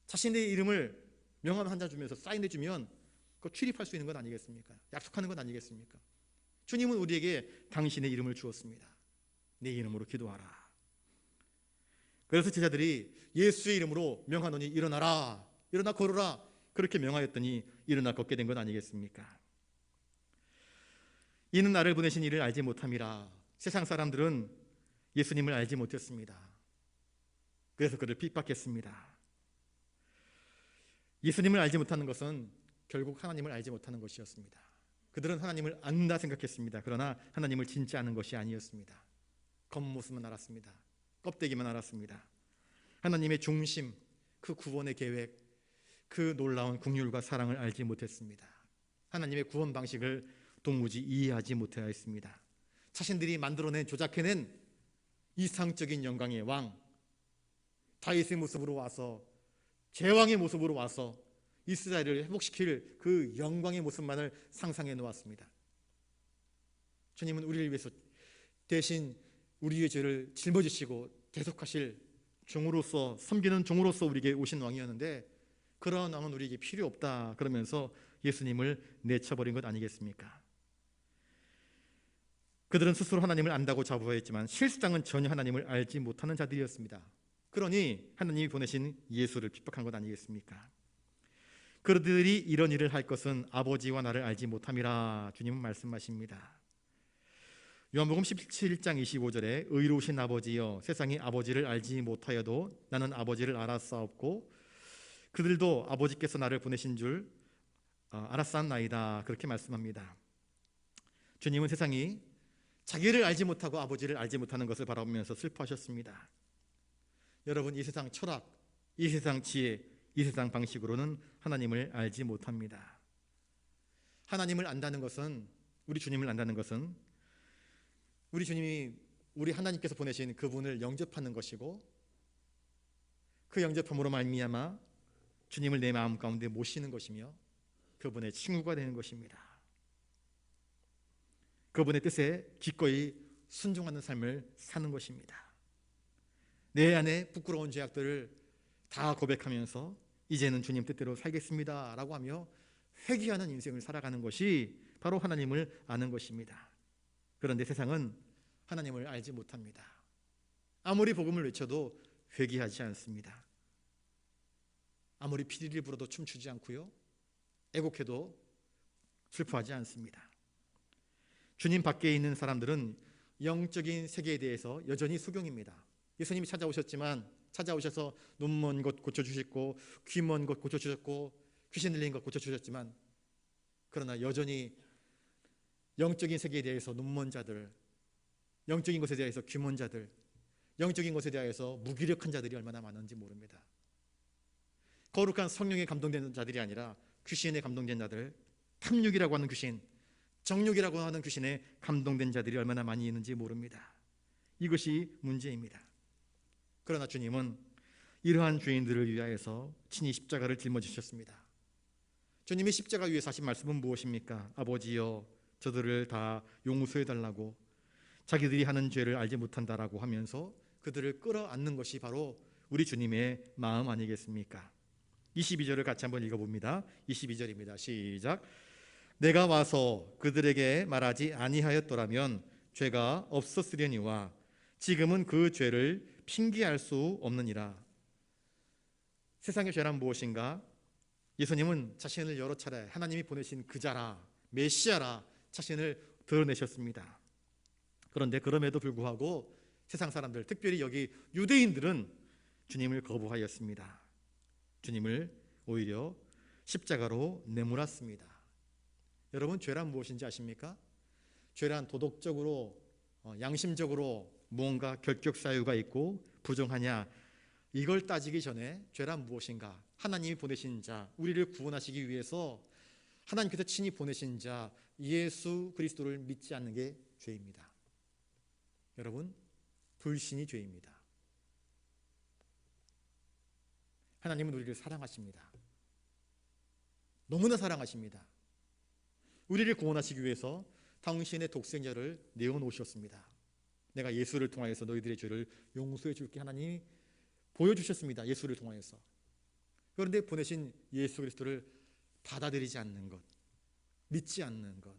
자신의 이름을 명함 한 장 주면서 사인해 주면 그 출입할 수 있는 건 아니겠습니까? 약속하는 건 아니겠습니까? 주님은 우리에게 당신의 이름을 주었습니다. 내 이름으로 기도하라. 그래서 제자들이 예수의 이름으로 명하노니 일어나라, 일어나 걸어라 그렇게 명하였더니 일어나 걷게 된 건 아니겠습니까? 이는 나를 보내신 이를 알지 못함이라. 세상 사람들은 예수님을 알지 못했습니다. 그래서 그를 핍박했습니다. 예수님을 알지 못하는 것은 결국 하나님을 알지 못하는 것이었습니다. 그들은 하나님을 안다 생각했습니다. 그러나 하나님을 진짜 아는 것이 아니었습니다. 겉모습만 알았습니다. 껍데기만 알았습니다. 하나님의 중심, 그 구원의 계획, 그 놀라운 긍휼과 사랑을 알지 못했습니다. 하나님의 구원 방식을 도무지 이해하지 못하였습니다. 자신들이 만들어낸, 조작해낸 이상적인 영광의 왕 다윗의 모습으로 와서, 제왕의 모습으로 와서 이스라엘을 회복시킬 그 영광의 모습만을 상상해 놓았습니다. 주님은 우리를 위해서 대신 우리의 죄를 짊어지시고 대속하실 종으로서, 섬기는 종으로서 우리에게 오신 왕이었는데 그러한 왕은 우리에게 필요 없다 그러면서 예수님을 내쳐버린 것 아니겠습니까? 그들은 스스로 하나님을 안다고 자부했지만 실상은 전혀 하나님을 알지 못하는 자들이었습니다. 그러니 하나님이 보내신 예수를 핍박한 것 아니겠습니까? 그들이 이런 일을 할 것은 아버지와 나를 알지 못함이라 주님은 말씀하십니다. 요한복음 17장 25절에 의로우신 아버지여 세상이 아버지를 알지 못하여도 나는 아버지를 알았사옵고 그들도 아버지께서 나를 보내신 줄 알았사옵나이다 그렇게 말씀합니다. 주님은 세상이 자기를 알지 못하고 아버지를 알지 못하는 것을 바라보면서 슬퍼하셨습니다. 여러분, 이 세상 철학, 이 세상 지혜, 이 세상 방식으로는 하나님을 알지 못합니다. 하나님을 안다는 것은, 우리 주님을 안다는 것은 우리 주님이, 우리 하나님께서 보내신 그분을 영접하는 것이고 그 영접함으로 말미암아 주님을 내 마음 가운데 모시는 것이며 그분의 친구가 되는 것입니다. 그분의 뜻에 기꺼이 순종하는 삶을 사는 것입니다. 내 안에 부끄러운 죄악들을 다 고백하면서 이제는 주님 뜻대로 살겠습니다 라고 하며 회개하는 인생을 살아가는 것이 바로 하나님을 아는 것입니다. 그런데 세상은 하나님을 알지 못합니다. 아무리 복음을 외쳐도 회개하지 않습니다. 아무리 피리를 불어도 춤추지 않고요, 애곡해도 슬퍼하지 않습니다. 주님 밖에 있는 사람들은 영적인 세계에 대해서 여전히 소경입니다. 예수님이 찾아오셔서 눈 먼 것 고쳐주셨고 귀 먼 것 고쳐주셨고 귀신 들린 것 고쳐주셨지만 그러나 여전히 영적인 세계에 대해서 눈 먼 자들, 영적인 것에 대해서 귀 먼 자들, 영적인 것에 대해서 무기력한 자들이 얼마나 많은지 모릅니다. 거룩한 성령에 감동된 자들이 아니라 귀신에 감동된 자들, 탐욕이라고 하는 귀신, 정욕이라고 하는 귀신에 감동된 자들이 얼마나 많이 있는지 모릅니다. 이것이 문제입니다. 그러나 주님은 이러한 죄인들을 위하여서 친히 십자가를 짊어지셨습니다. 주님이 십자가 위에서 하신 말씀은 무엇입니까? 아버지여 저들을 다 용서해달라고, 자기들이 하는 죄를 알지 못한다라고 하면서 그들을 끌어안는 것이 바로 우리 주님의 마음 아니겠습니까? 22절을 같이 한번 읽어봅니다. 22절입니다. 시작. 내가 와서 그들에게 말하지 아니하였더라면 죄가 없었으려니와 지금은 그 죄를 핑계할 수 없느니라. 세상의 죄란 무엇인가? 예수님은 자신을 여러 차례 하나님이 보내신 그자라, 메시아라 자신을 드러내셨습니다. 그런데 그럼에도 불구하고 세상 사람들, 특별히 여기 유대인들은 주님을 거부하였습니다. 주님을 오히려 십자가로 내몰았습니다. 여러분, 죄란 무엇인지 아십니까? 죄란 도덕적으로, 양심적으로 무언가 결격 사유가 있고 부정하냐, 이걸 따지기 전에 죄란 무엇인가? 하나님이 보내신 자, 우리를 구원하시기 위해서 하나님께서 친히 보내신 자 예수 그리스도를 믿지 않는 게 죄입니다. 여러분, 불신이 죄입니다. 하나님은 우리를 사랑하십니다. 너무나 사랑하십니다. 우리를 구원하시기 위해서 당신의 독생자를 내어놓으셨습니다. 내가 예수를 통하여서 너희들의 죄를 용서해 줄게 하나님이 보여주셨습니다. 예수를 통하여서. 그런데 보내신 예수 그리스도를 받아들이지 않는 것, 믿지 않는 것,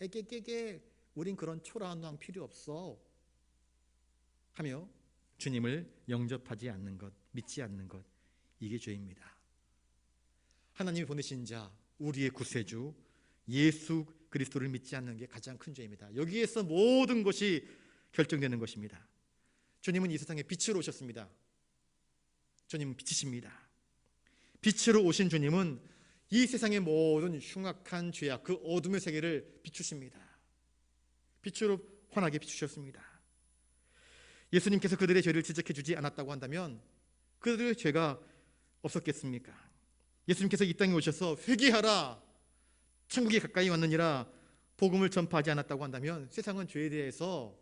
애깨깨깨 우린 그런 초라한 왕 필요 없어 하며 주님을 영접하지 않는 것, 믿지 않는 것, 이게 죄입니다. 하나님이 보내신 자, 우리의 구세주 예수 그리스도를 믿지 않는 게 가장 큰 죄입니다. 여기에서 모든 것이 결정되는 것입니다. 주님은 이 세상에 빛으로 오셨습니다. 주님은 빛이십니다. 빛으로 오신 주님은 이 세상의 모든 흉악한 죄악, 그 어둠의 세계를 비추십니다. 빛으로 환하게 비추셨습니다. 예수님께서 그들의 죄를 지적해 주지 않았다고 한다면 그들의 죄가 없었겠습니까? 예수님께서 이 땅에 오셔서 회개하라, 천국이 가까이 왔느니라 복음을 전파하지 않았다고 한다면 세상은 죄에 대해서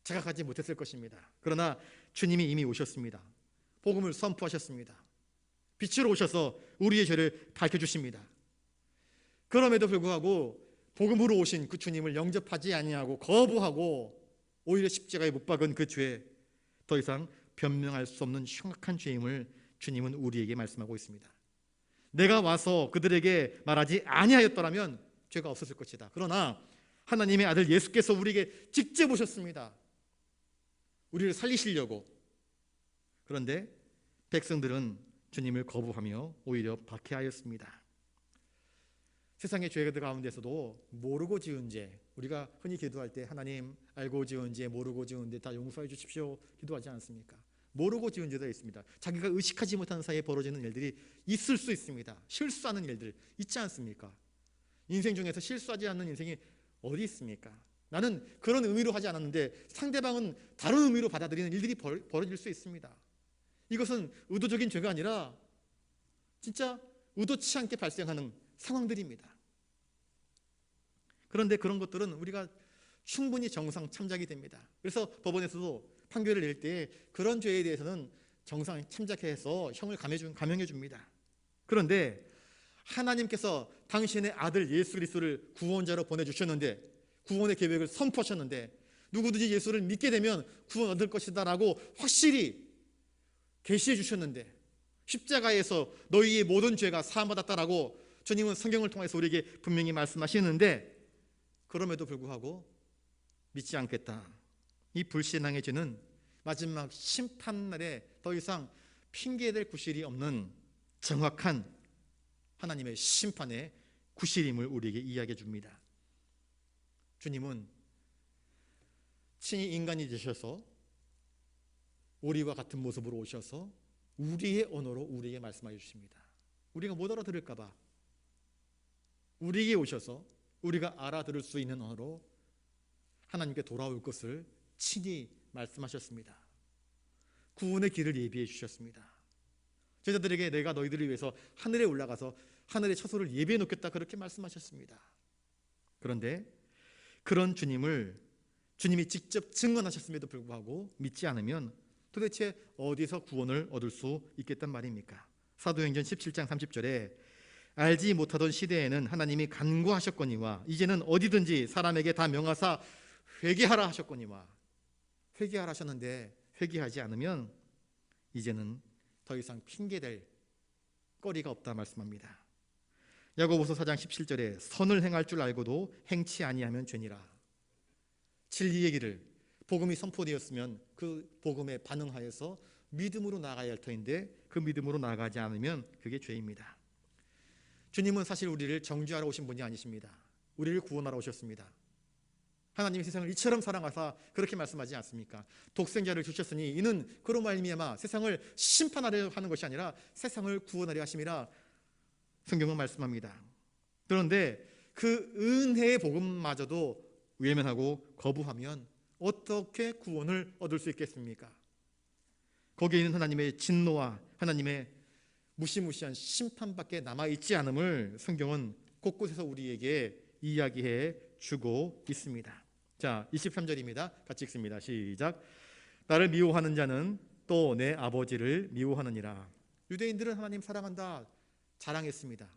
자각하지 못했을 것입니다. 그러나 주님이 이미 오셨습니다. 복음을 선포하셨습니다. 빛으로 오셔서 우리의 죄를 밝혀주십니다. 그럼에도 불구하고 복음으로 오신 그 주님을 영접하지 아니하고 거부하고 오히려 십자가에 못 박은 그 죄, 더 이상 변명할 수 없는 흉악한 죄임을 주님은 우리에게 말씀하고 있습니다. 내가 와서 그들에게 말하지 아니하였더라면 죄가 없었을 것이다. 그러나 하나님의 아들 예수께서 우리에게 직접 오셨습니다. 우리를 살리시려고. 그런데 백성들은 주님을 거부하며 오히려 박해하였습니다. 세상의 죄들 가운데서도 모르고 지은 죄, 우리가 흔히 기도할 때 하나님 알고 지은 죄, 모르고 지은 죄 다 용서해 주십시오 기도하지 않습니까? 모르고 지은 죄도 있습니다. 자기가 의식하지 못하는 사이에 벌어지는 일들이 있을 수 있습니다. 실수하는 일들 있지 않습니까? 인생 중에서 실수하지 않는 인생이 어디 있습니까? 나는 그런 의미로 하지 않았는데 상대방은 다른 의미로 받아들이는 일들이 벌어질 수 있습니다. 이것은 의도적인 죄가 아니라 진짜 의도치 않게 발생하는 상황들입니다. 그런데 그런 것들은 우리가 충분히 정상 참작이 됩니다. 그래서 법원에서도 판결을 낼 때 그런 죄에 대해서는 정상 참작해서 형을 감형해 줍니다. 그런데 하나님께서 당신의 아들 예수 그리스도를 구원자로 보내주셨는데, 구원의 계획을 선포하셨는데, 누구든지 예수를 믿게 되면 구원 얻을 것이다라고 확실히 계시해 주셨는데, 십자가에서 너희의 모든 죄가 사함받았다라고 주님은 성경을 통해서 우리에게 분명히 말씀하시는데, 그럼에도 불구하고 믿지 않겠다. 이 불신앙의 죄는 마지막 심판날에 더 이상 핑계될 구실이 없는 정확한 하나님의 심판의 구실임을 우리에게 이야기해 줍니다. 주님은 친히 인간이 되셔서 우리와 같은 모습으로 오셔서 우리의 언어로 우리에게 말씀하여 주십니다. 우리가 못 알아들을까 봐 우리에게 오셔서 우리가 알아들을 수 있는 언어로 하나님께 돌아올 것을 친히 말씀하셨습니다. 구원의 길을 예비해 주셨습니다. 제자들에게 내가 너희들을 위해서 하늘에 올라가서 하늘의 처소를 예비해 놓겠다, 그렇게 말씀하셨습니다. 그런데 그런 주님이 직접 증언하셨음에도 불구하고 믿지 않으면 도대체 어디서 구원을 얻을 수 있겠단 말입니까? 사도행전 17장 30절에 알지 못하던 시대에는 하나님이 간구하셨거니와 이제는 어디든지 사람에게 다 명하사 회개하라 하셨거니와. 회개하라 하셨는데 회개하지 않으면 이제는 더 이상 핑계댈 거리가 없다 말씀합니다. 야고보서 4장 17절에 선을 행할 줄 알고도 행치 아니하면 죄니라. 진리의 길을, 복음이 선포되었으면 그 복음에 반응하여서 믿음으로 나아가야 할 터인데 그 믿음으로 나아가지 않으면 그게 죄입니다. 주님은 사실 우리를 정죄하러 오신 분이 아니십니다. 우리를 구원하러 오셨습니다. 하나님이 세상을 이처럼 사랑하사 그렇게 말씀하지 않습니까? 독생자를 주셨으니 이는 그로 말미암아 세상을 심판하려 하는 것이 아니라 세상을 구원하려 하심이라 성경은 말씀합니다. 그런데 그 은혜의 복음마저도 외면하고 거부하면 어떻게 구원을 얻을 수 있겠습니까? 거기에 있는 하나님의 진노와 하나님의 무시무시한 심판밖에 남아있지 않음을 성경은 곳곳에서 우리에게 이야기해 주고 있습니다. 자, 23절입니다. 같이 읽습니다. 시작. 나를 미워하는 자는 또 내 아버지를 미워하느니라. 유대인들은 하나님 사랑한다 자랑했습니다.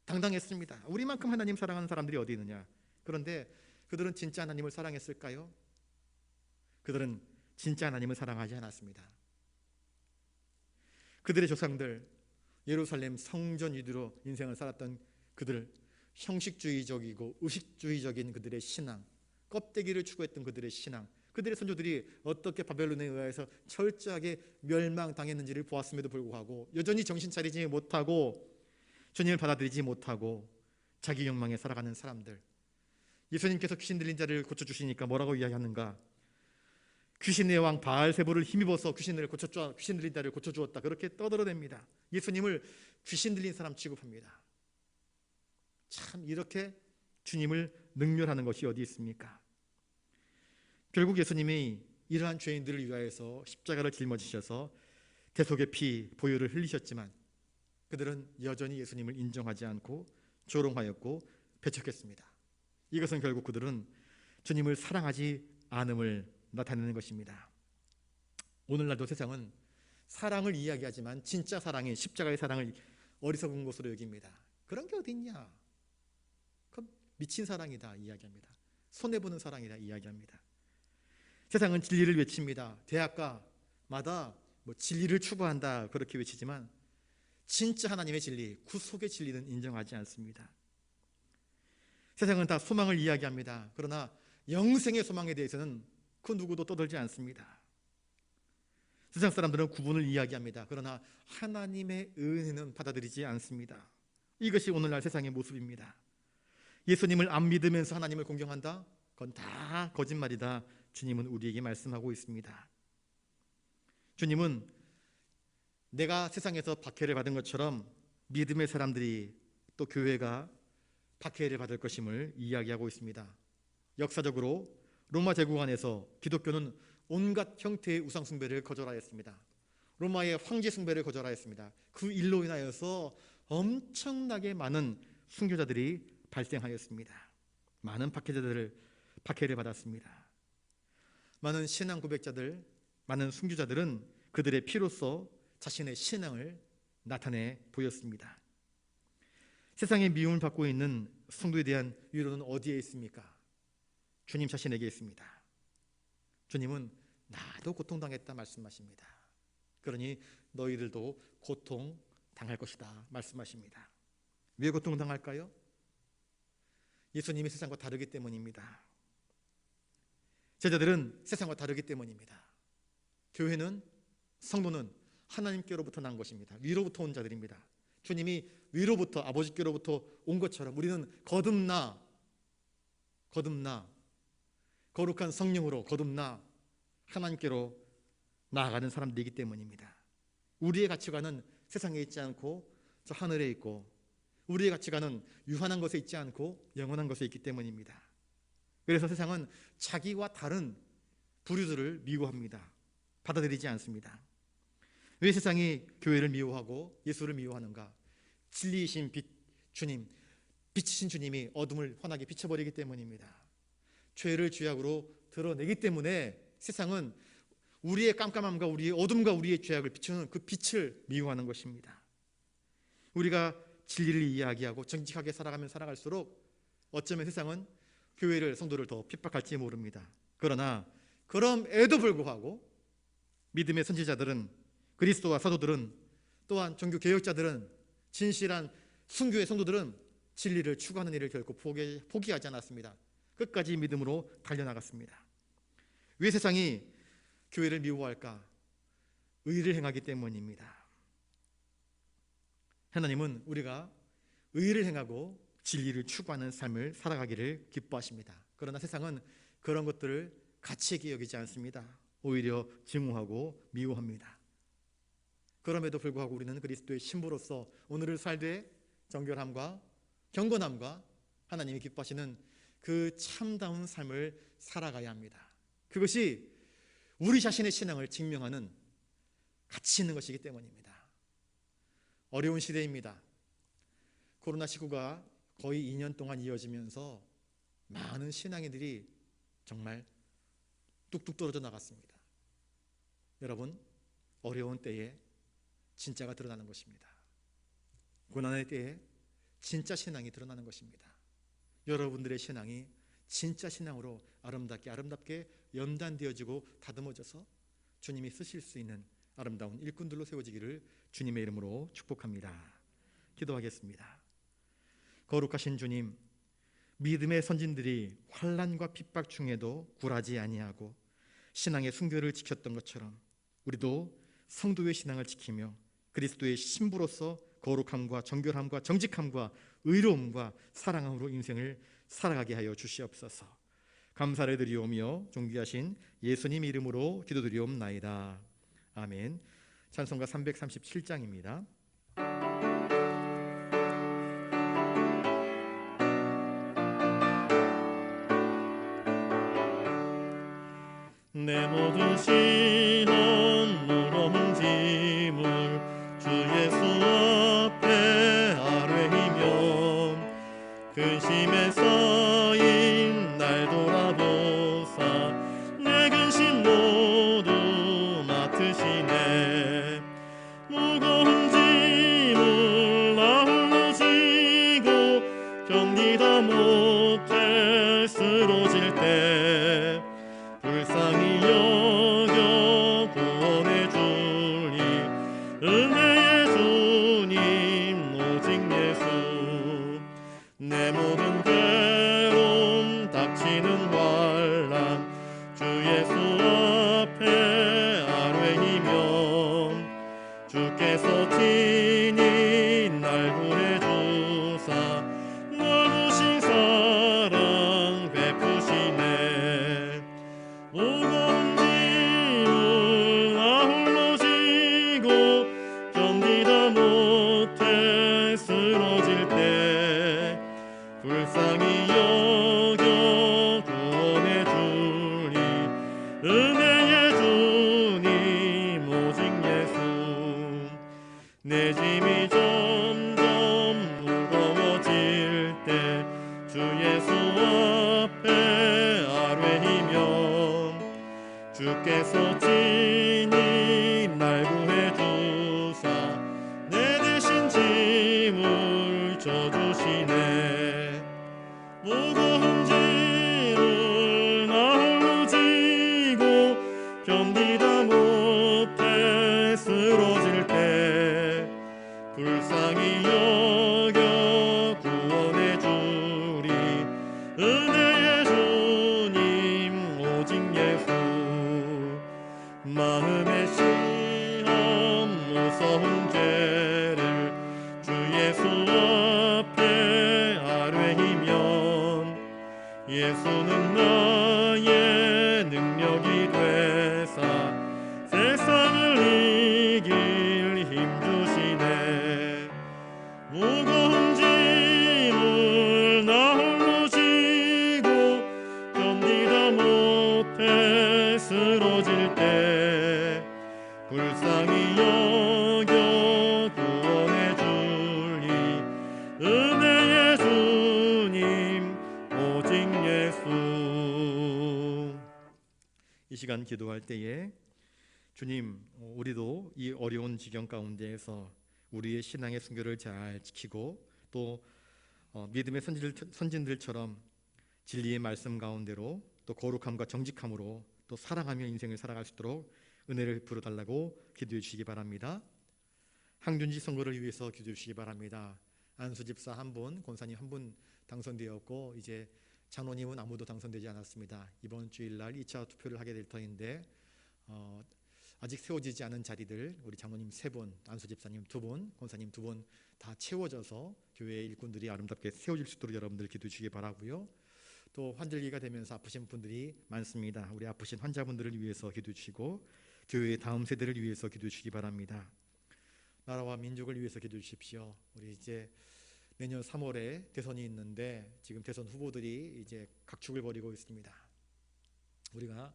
당당했습니다. 우리만큼 하나님 사랑하는 사람들이 어디 있느냐. 그런데 그들은 진짜 하나님을 사랑했을까요? 그들은 진짜 하나님을 사랑하지 않았습니다. 그들의 조상들, 예루살렘 성전 위주로 인생을 살았던 그들, 형식주의적이고 의식주의적인 그들의 신앙, 껍데기를 추구했던 그들의 신앙, 그들의 선조들이 어떻게 바벨론에 의해서 철저하게 멸망당했는지를 보았음에도 불구하고 여전히 정신 차리지 못하고 주님을 받아들이지 못하고 자기 욕망에 살아가는 사람들, 예수님께서 귀신 들린 자를 고쳐주시니까 뭐라고 이야기하는가? 귀신의 왕 바알세불을 힘입어서 귀신 들린 자를 고쳐주었다, 그렇게 떠들어댑니다. 예수님을 귀신 들린 사람 취급합니다. 참 이렇게 주님을 능멸하는 것이 어디 있습니까? 결국 예수님이 이러한 죄인들을 위하여서 십자가를 짊어지셔서 대속의 피 보혈을 흘리셨지만 그들은 여전히 예수님을 인정하지 않고 조롱하였고 배척했습니다. 이것은 결국 그들은 주님을 사랑하지 않음을 나타내는 것입니다. 오늘날도 세상은 사랑을 이야기하지만 진짜 사랑인 십자가의 사랑을 어리석은 것으로 여깁니다. 그런 게 어디 있냐? 그건 미친 사랑이다 이야기합니다. 손해보는 사랑이다 이야기합니다. 세상은 진리를 외칩니다. 대학가마다 진리를 추구한다 그렇게 외치지만 진짜 하나님의 진리, 구속의 진리는 인정하지 않습니다. 세상은 다 소망을 이야기합니다. 그러나 영생의 소망에 대해서는 그 누구도 떠들지 않습니다. 세상 사람들은 구분을 이야기합니다. 그러나 하나님의 은혜는 받아들이지 않습니다. 이것이 오늘날 세상의 모습입니다. 예수님을 안 믿으면서 하나님을 공경한다? 그건 다 거짓말이다. 주님은 우리에게 말씀하고 있습니다. 주님은 내가 세상에서 박해를 받은 것처럼 믿음의 사람들이 또 교회가 박해를 받을 것임을 이야기하고 있습니다. 역사적으로 로마 제국 안에서 기독교는 온갖 형태의 우상 숭배를 거절하였습니다. 로마의 황제 숭배를 거절하였습니다. 그 일로 인하여서 엄청나게 많은 순교자들이 발생하였습니다. 많은 박해를 받았습니다. 많은 신앙 고백자들, 많은 순교자들은 그들의 피로써 자신의 신앙을 나타내 보였습니다. 세상의 미움을 받고 있는 성도에 대한 위로는 어디에 있습니까? 주님 자신에게 있습니다. 주님은 나도 고통당했다 말씀하십니다. 그러니 너희들도 고통당할 것이다 말씀하십니다. 왜 고통당할까요? 예수님이 세상과 다르기 때문입니다. 제자들은 세상과 다르기 때문입니다. 교회는, 성도는 하나님께로부터 난 것입니다. 위로부터 온 자들입니다. 주님이 위로부터 아버지께로부터 온 것처럼 우리는 거듭나 거룩한 성령으로 거듭나 하나님께로 나아가는 사람들이기 때문입니다. 우리의 가치관은 세상에 있지 않고 저 하늘에 있고 우리의 가치관은 유한한 것에 있지 않고 영원한 것에 있기 때문입니다. 그래서 세상은 자기와 다른 부류들을 미워합니다. 받아들이지 않습니다. 왜 세상이 교회를 미워하고 예수를 미워하는가? 진리이신 주님, 빛이신 주님이 어둠을 환하게 비춰버리기 때문입니다. 죄를 죄악으로 드러내기 때문에 세상은 우리의 깜깜함과 우리의 어둠과 우리의 죄악을 비추는 그 빛을 미워하는 것입니다. 우리가 진리를 이야기하고 정직하게 살아가면 살아갈수록 어쩌면 세상은 교회를, 성도를 더 핍박할지 모릅니다. 그러나 그럼에도 불구하고 믿음의 선지자들은, 그리스도와 사도들은, 또한 종교 개혁자들은, 진실한 순교의 성도들은 진리를 추구하는 일을 결코 포기하지 않았습니다. 끝까지 믿음으로 달려나갔습니다. 왜 세상이 교회를 미워할까? 의를 행하기 때문입니다. 하나님은 우리가 의를 행하고 진리를 추구하는 삶을 살아가기를 기뻐하십니다. 그러나 세상은 그런 것들을 가치 있게 여기지 않습니다. 오히려 증오하고 미워합니다. 그럼에도 불구하고 우리는 그리스도의 신부로서 오늘을 살되 정결함과 경건함과 하나님이 기뻐하시는 그 참다운 삶을 살아가야 합니다. 그것이 우리 자신의 신앙을 증명하는 가치 있는 것이기 때문입니다. 어려운 시대입니다. 코로나19가 거의 2년 동안 이어지면서 많은 신앙인들이 정말 뚝뚝 떨어져 나갔습니다. 여러분, 어려운 때에 진짜가 드러나는 것입니다. 고난의 때에 진짜 신앙이 드러나는 것입니다. 여러분들의 신앙이 진짜 신앙으로 아름답게 연단되어지고 다듬어져서 주님이 쓰실 수 있는 아름다운 일꾼들로 세워지기를 주님의 이름으로 축복합니다. 기도하겠습니다. 거룩하신 주님, 믿음의 선진들이 환난과 핍박 중에도 굴하지 아니하고 신앙의 순교를 지켰던 것처럼 우리도 성도의 신앙을 지키며 그리스도의 신부로서 거룩함과 정결함과 정직함과 의로움과 사랑함으로 인생을 살아가게 하여 주시옵소서. 감사를 드리오며 존귀하신 예수님 이름으로 기도드리옵나이다. 아멘. 찬송가 337장입니다. 내 모든 신은 무거운 짐을 주 예수 앞에 아뢰이며 근심에 쌓인 날 돌아보사 내 근심 모두 맡으시네. 무거운 짐을 나 홀로 지고 견디다 못해 쓰러질 때 불쌍히 여겨 구원해 주니 은혜의 주님 오직 예수. 내 모든 괴로움 닥치는 환난 주 예수 앞에 아뢰이며 주께서 친히 날 구해 주사 넓으신 사랑 베푸시네. 무거운 짐을 나 홀로 지고 견디다 못해 쓰러질 때 불쌍히 여겨 구원해 주니 은혜의 주님 오직 예수. 내 짐이 점점 무거워질 때 주 예수 앞에 아뢰이며 주께서 친히 날 구해 주사 내 대신 짐을 져주시네. 무거운 짐을 나 홀로 지고 견디다 못해 쓰러질 때 불쌍히 여겨 구원해 주리 은혜의 주님 오직 예수. 마음의 시험 무서운 죄를 주 예수 앞에 아뢰이면 예수는 나의 능력이 되사 세상을 이길 힘 주시네. 무거운 짐을 나 홀로 지고 견디다 못해 쓰러질 때 불쌍히 여겨 구원해 주니 은혜의 주님 오직 예수. 이 시간 기도할 때에 주님, 우리도 이 어려운 지경 가운데에서 우리의 신앙의 순결을 잘 지키고 또 믿음의 선진들처럼 진리의 말씀 가운데로 또 거룩함과 정직함으로 또 사랑하며 인생을 살아갈 수 있도록 은혜를 베풀어달라고 기도해 주시기 바랍니다. 항준지 선거를 위해서 기도해 주시기 바랍니다. 안수 집사 한 분, 권사님 한 분 당선되었고 이제 장로님은 아무도 당선되지 않았습니다. 이번 주일날 2차 투표를 하게 될 터인데 아직 세워지지 않은 자리들 우리 장로님 3분, 안수 집사님 2분, 권사님 2분 다 채워져서 교회의 일꾼들이 아름답게 세워질 수 있도록 여러분들 기도해 주시기 바라고요. 또 환절기가 되면서 아프신 분들이 많습니다. 우리 아프신 환자분들을 위해서 기도해 주시고 교회의 다음 세대를 위해서 기도해 주시기 바랍니다. 나라와 민족을 위해서 기도해 주십시오. 우리 이제 내년 3월에 대선이 있는데 지금 대선 후보들이 이제 각축을 벌이고 있습니다. 우리가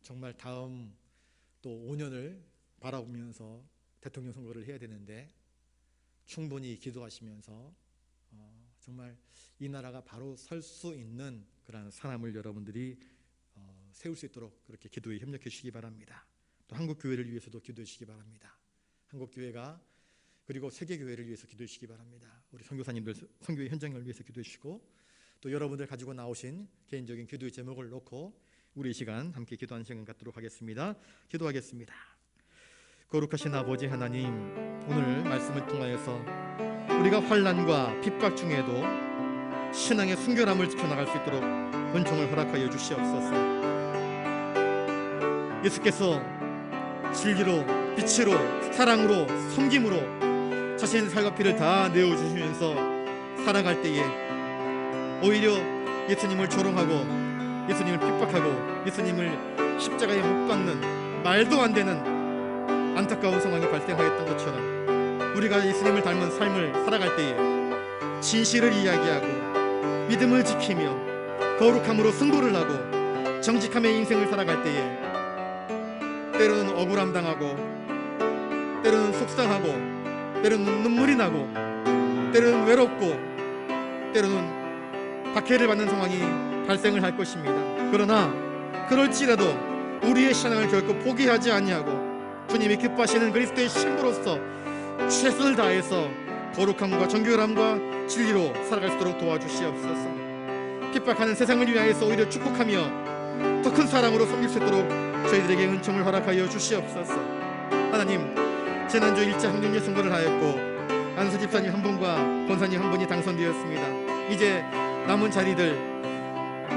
정말 다음 또 5년을 바라보면서 대통령 선거를 해야 되는데 충분히 기도하시면서 정말 이 나라가 바로 설 수 있는 그런 사람을 여러분들이 세울 수 있도록 그렇게 기도에 협력해 주시기 바랍니다. 또 한국 교회를 위해서도 기도해 주시기 바랍니다. 한국 교회가 그리고 세계 교회를 위해서 기도해 주시기 바랍니다. 우리 선교사님들 선교의 현장을 위해서 기도해 주시고 또 여러분들 가지고 나오신 개인적인 기도의 제목을 놓고 우리 이 시간 함께 기도하는 시간 갖도록 하겠습니다. 기도하겠습니다. 거룩하신 아버지 하나님, 오늘 말씀을 통하여서 우리가 환난과 핍박 중에도 신앙의 순결함을 지켜나갈 수 있도록 은총을 허락하여 주시옵소서. 예수께서 진리로, 빛으로, 사랑으로, 섬김으로 자신의 살과 피를 다 내어주시면서 살아갈 때에 오히려 예수님을 조롱하고 예수님을 핍박하고 예수님을 십자가에 못 박는 말도 안 되는 안타까운 상황이 발생하였던 것처럼 우리가 예수님을 닮은 삶을 살아갈 때에 진실을 이야기하고 믿음을 지키며 거룩함으로 승부를 하고 정직함의 인생을 살아갈 때에 때로는 억울함 당하고 때로는 속상하고 때로는 눈물이 나고 때로는 외롭고 때로는 박해를 받는 상황이 발생을 할 것입니다. 그러나 그럴지라도 우리의 신앙을 결코 포기하지 아니하고 주님이 기뻐하시는 그리스도의 신부로서 최선을 다해서 거룩함과 정결함과 진리로 살아갈 수 있도록 도와주시옵소서. 핍박하는 세상을 위하여서 오히려 축복하며 더 큰 사랑으로 섬길 수 있도록 저희들에게 은총을 허락하여 주시옵소서. 하나님, 지난주 1차 항준지 선거를 하였고 안수 집사님 한 분과 권사님 한 분이 당선되었습니다. 이제 남은 자리들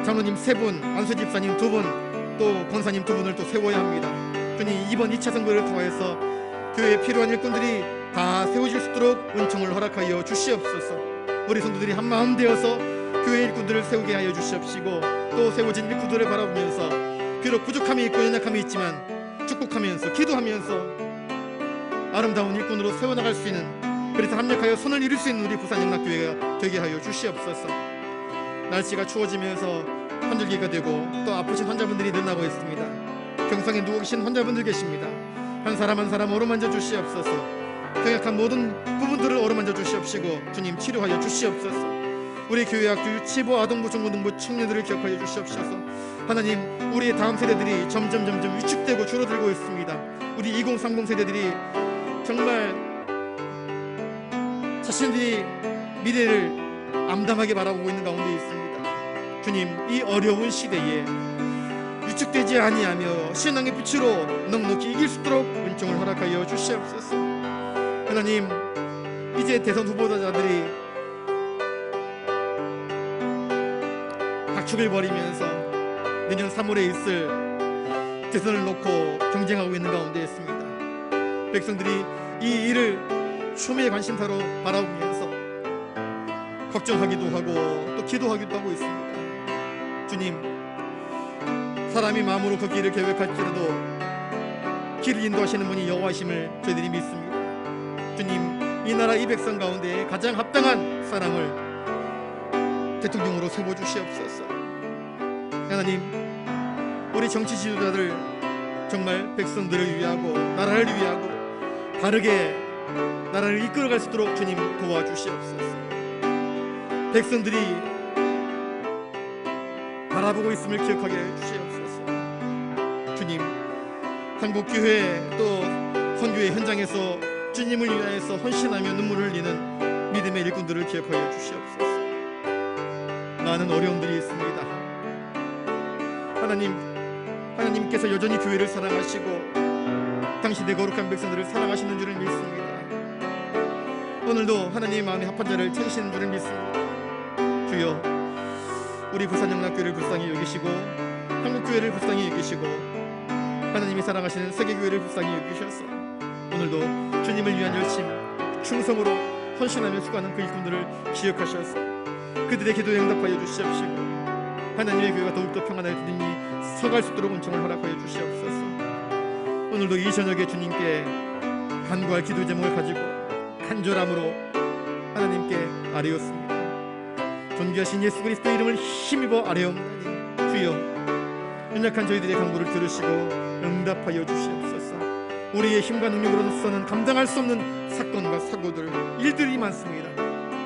장로님 3분, 안수 집사님 2분, 또 권사님 2분을 또 세워야 합니다. 주님, 이번 2차 선거를 통해서 교회에 필요한 일꾼들이 다 세워질 수 있도록 은총을 허락하여 주시옵소서. 우리 성도들이 한마음 되어서 교회 일꾼들을 세우게 하여 주시옵시고 또 세워진 일꾼들을 바라보면서 비록 부족함이 있고 연약함이 있지만 축복하면서 기도하면서 아름다운 일꾼으로 세워나갈 수 있는, 그래서 합력하여 손을 이룰 수 있는 우리 부산영락교회가 되게 하여 주시옵소서. 날씨가 추워지면서 환절기가 되고 또 아프신 환자분들이 늘어나고 있습니다. 병상에 누워 계신 환자분들 계십니다. 한 사람 한 사람 어루만져 주시옵소서. 병약한 모든 부분들을 어루만져 주시옵시고 주님 치료하여 주시옵소서. 우리 교회, 학교, 유치부, 아동부, 중고등부 청년들을 기억하여 주시옵소서. 하나님, 우리의 다음 세대들이 점점 위축되고 줄어들고 있습니다. 우리 2030 세대들이 정말 자신들이 미래를 암담하게 바라보고 있는 가운데 있습니다. 주님, 이 어려운 시대에 위축되지 아니하며 신앙의 빛으로 넉넉히 이길 수 있도록 은총을 허락하여 주시옵소서. 하나님, 이제 대선 후보자들이 각축을 벌이면서 내년 3월에 있을 대선을 놓고 경쟁하고 있는 가운데 있습니다. 백성들이 이 일을 초미의 관심사로 바라보면서 걱정하기도 하고 또 기도하기도 하고 있습니다. 주님, 사람이 마음으로 그 길을 계획할지라도 길을 인도하시는 분이 여호와이심을 저희들이 믿습니다. 주님, 이 나라 이 백성 가운데 가장 합당한 사람을 대통령으로 세워주시옵소서. 하나님, 우리 정치 지도자들 정말 백성들을 위하고 나라를 위하고 바르게 나라를 이끌어갈 수 있도록 주님 도와주시옵소서. 백성들이 바라보고 있음을 기억하게 해주시옵소서. 주님, 한국교회 또 선교회 현장에서 주님을 위하여서 헌신하며 눈물을 흘리는 믿음의 일꾼들을 기억하여 주시옵소서. 많은 어려움들이 있습니다. 하나님께서 여전히 교회를 사랑하시고 당신의 거룩한 백성들을 사랑하시는 줄을 믿습니다. 오늘도 하나님의 마음에 합한 자를 찾으시는 줄을 믿습니다. 주여, 우리 부산영락교회를 불쌍히 여기시고 한국교회를 불쌍히 여기시고 하나님이 사랑하시는 세계교회를 불쌍히 여기셔서 오늘도 주님을 위한 열심, 충성으로 헌신하며 수고하는 그 일꾼들을 기억하셔서 그들의 기도에 응답하여 주시옵시고 하나님의 교회가 더욱더 평안하여 주님이 서갈 수 있도록 은총을 허락하여 주시옵소서. 오늘도 이 저녁에 주님께 간구할 기도 제목을 가지고 간절함으로 하나님께 아뢰었습니다. 존귀하신 예수 그리스도의 이름을 힘입어 아뢰옵나니 주여, 연약한 저희들의 간구를 들으시고 응답하여 주시옵소서. 우리의 힘과 능력으로서는 감당할 수 없는 사건과 사고들, 일들이 많습니다.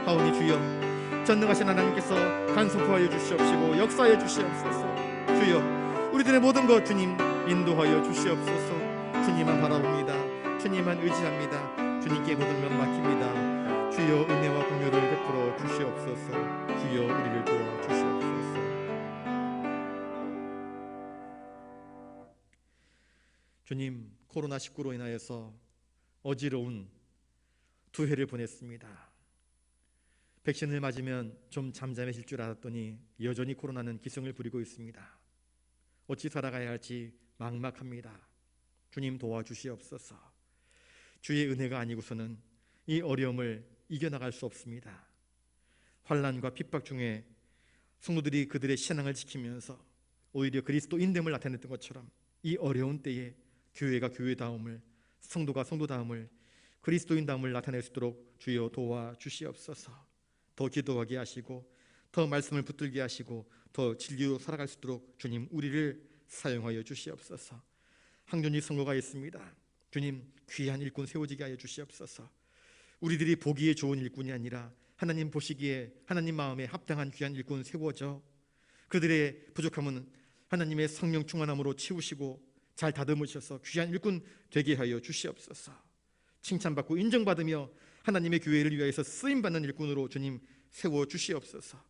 하오니 주여, 전능하신 하나님께서 간섭하여 주시옵시고 역사하여 주시옵소서. 주여, 우리들의 모든 것 주님 인도하여 주시옵소서. 주님만 바라봅니다. 주님만 의지합니다. 주님께 모든 것 맡깁니다. 주여, 은혜와 긍휼을 베풀어 주시옵소서. 주여, 우리를 도와 주시옵소서. 주님, 코로나19로 인하여서 어지러운 두 해를 보냈습니다. 백신을 맞으면 좀 잠잠해질 줄 알았더니 여전히 코로나는 기승을 부리고 있습니다. 어찌 살아가야 할지 막막합니다. 주님 도와주시옵소서. 주의 은혜가 아니고서는 이 어려움을 이겨나갈 수 없습니다. 환난과 핍박 중에 성도들이 그들의 신앙을 지키면서 오히려 그리스도인됨을 나타냈던 것처럼 이 어려운 때에 교회가 교회다움을, 성도가 성도다움을, 그리스도인다움을 나타낼 수 있도록 주여 도와주시옵소서. 더 기도하게 하시고 더 말씀을 붙들게 하시고 더 진리로 살아갈 수 있도록 주님 우리를 사용하여 주시옵소서. 항존이 선거가 있습니다. 주님, 귀한 일꾼 세워지게 하여 주시옵소서. 우리들이 보기에 좋은 일꾼이 아니라 하나님 보시기에 하나님 마음에 합당한 귀한 일꾼 세워져 그들의 부족함은 하나님의 성령 충만함으로 채우시고 잘 다듬으셔서 귀한 일꾼 되게 하여 주시옵소서. 칭찬받고 인정받으며 하나님의 교회를 위하여서 쓰임받는 일꾼으로 주님 세워주시옵소서.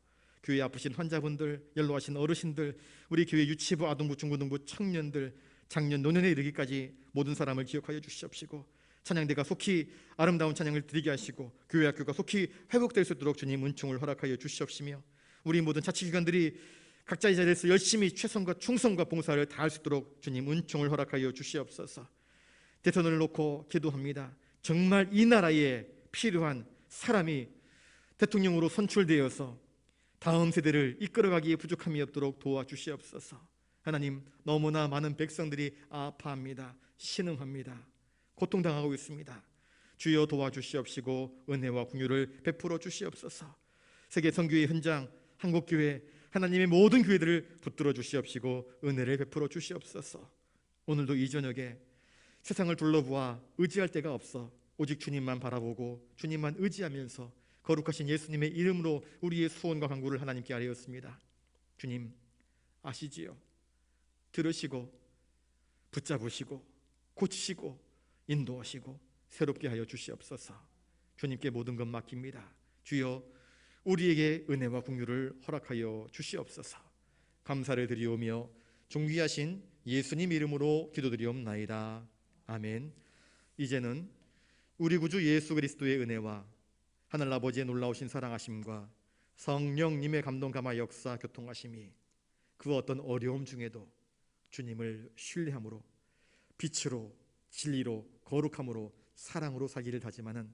교회 아프신 환자분들, 연로하신 어르신들, 우리 교회 유치부, 아동부, 중고등부, 청년들, 작년, 노년에 이르기까지 모든 사람을 기억하여 주시옵시고 찬양대가 속히 아름다운 찬양을 드리게 하시고 교회 학교가 속히 회복될 수 있도록 주님 은총을 허락하여 주시옵시며 우리 모든 자치기관들이 각자의 자리에서 열심히 최선과 충성과 봉사를 다할 수 있도록 주님 은총을 허락하여 주시옵소서. 대선을 놓고 기도합니다. 정말 이 나라에 필요한 사람이 대통령으로 선출되어서 다음 세대를 이끌어가기에 부족함이 없도록 도와주시옵소서. 하나님, 너무나 많은 백성들이 아파합니다. 신음합니다. 고통당하고 있습니다. 주여 도와주시옵시고 은혜와 긍휼을 베풀어 주시옵소서. 세계 선교의 현장, 한국교회, 하나님의 모든 교회들을 붙들어 주시옵시고 은혜를 베풀어 주시옵소서. 오늘도 이 저녁에 세상을 둘러보아 의지할 데가 없어 오직 주님만 바라보고 주님만 의지하면서 거룩하신 예수님의 이름으로 우리의 소원과 간구를 하나님께 아뢰었습니다. 주님 아시지요? 들으시고 붙잡으시고 고치시고 인도하시고 새롭게 하여 주시옵소서. 주님께 모든 것 맡깁니다. 주여 우리에게 은혜와 긍휼을 허락하여 주시옵소서. 감사를 드리오며 존귀하신 예수님 이름으로 기도드리옵나이다. 아멘. 이제는 우리 구주 예수 그리스도의 은혜와 하늘 아버지의 놀라우신 사랑하심과 성령님의 감동 감화 역사 교통하심이 그 어떤 어려움 중에도 주님을 신뢰함으로 빛으로 진리로 거룩함으로 사랑으로 살기를 다짐하는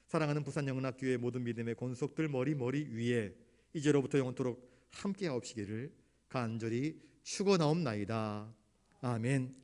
사랑하는 부산영락교회 모든 믿음의 권속들 머리 위에 이제로부터 영원토록 함께하옵시기를 간절히 축원하옵나이다. 아멘.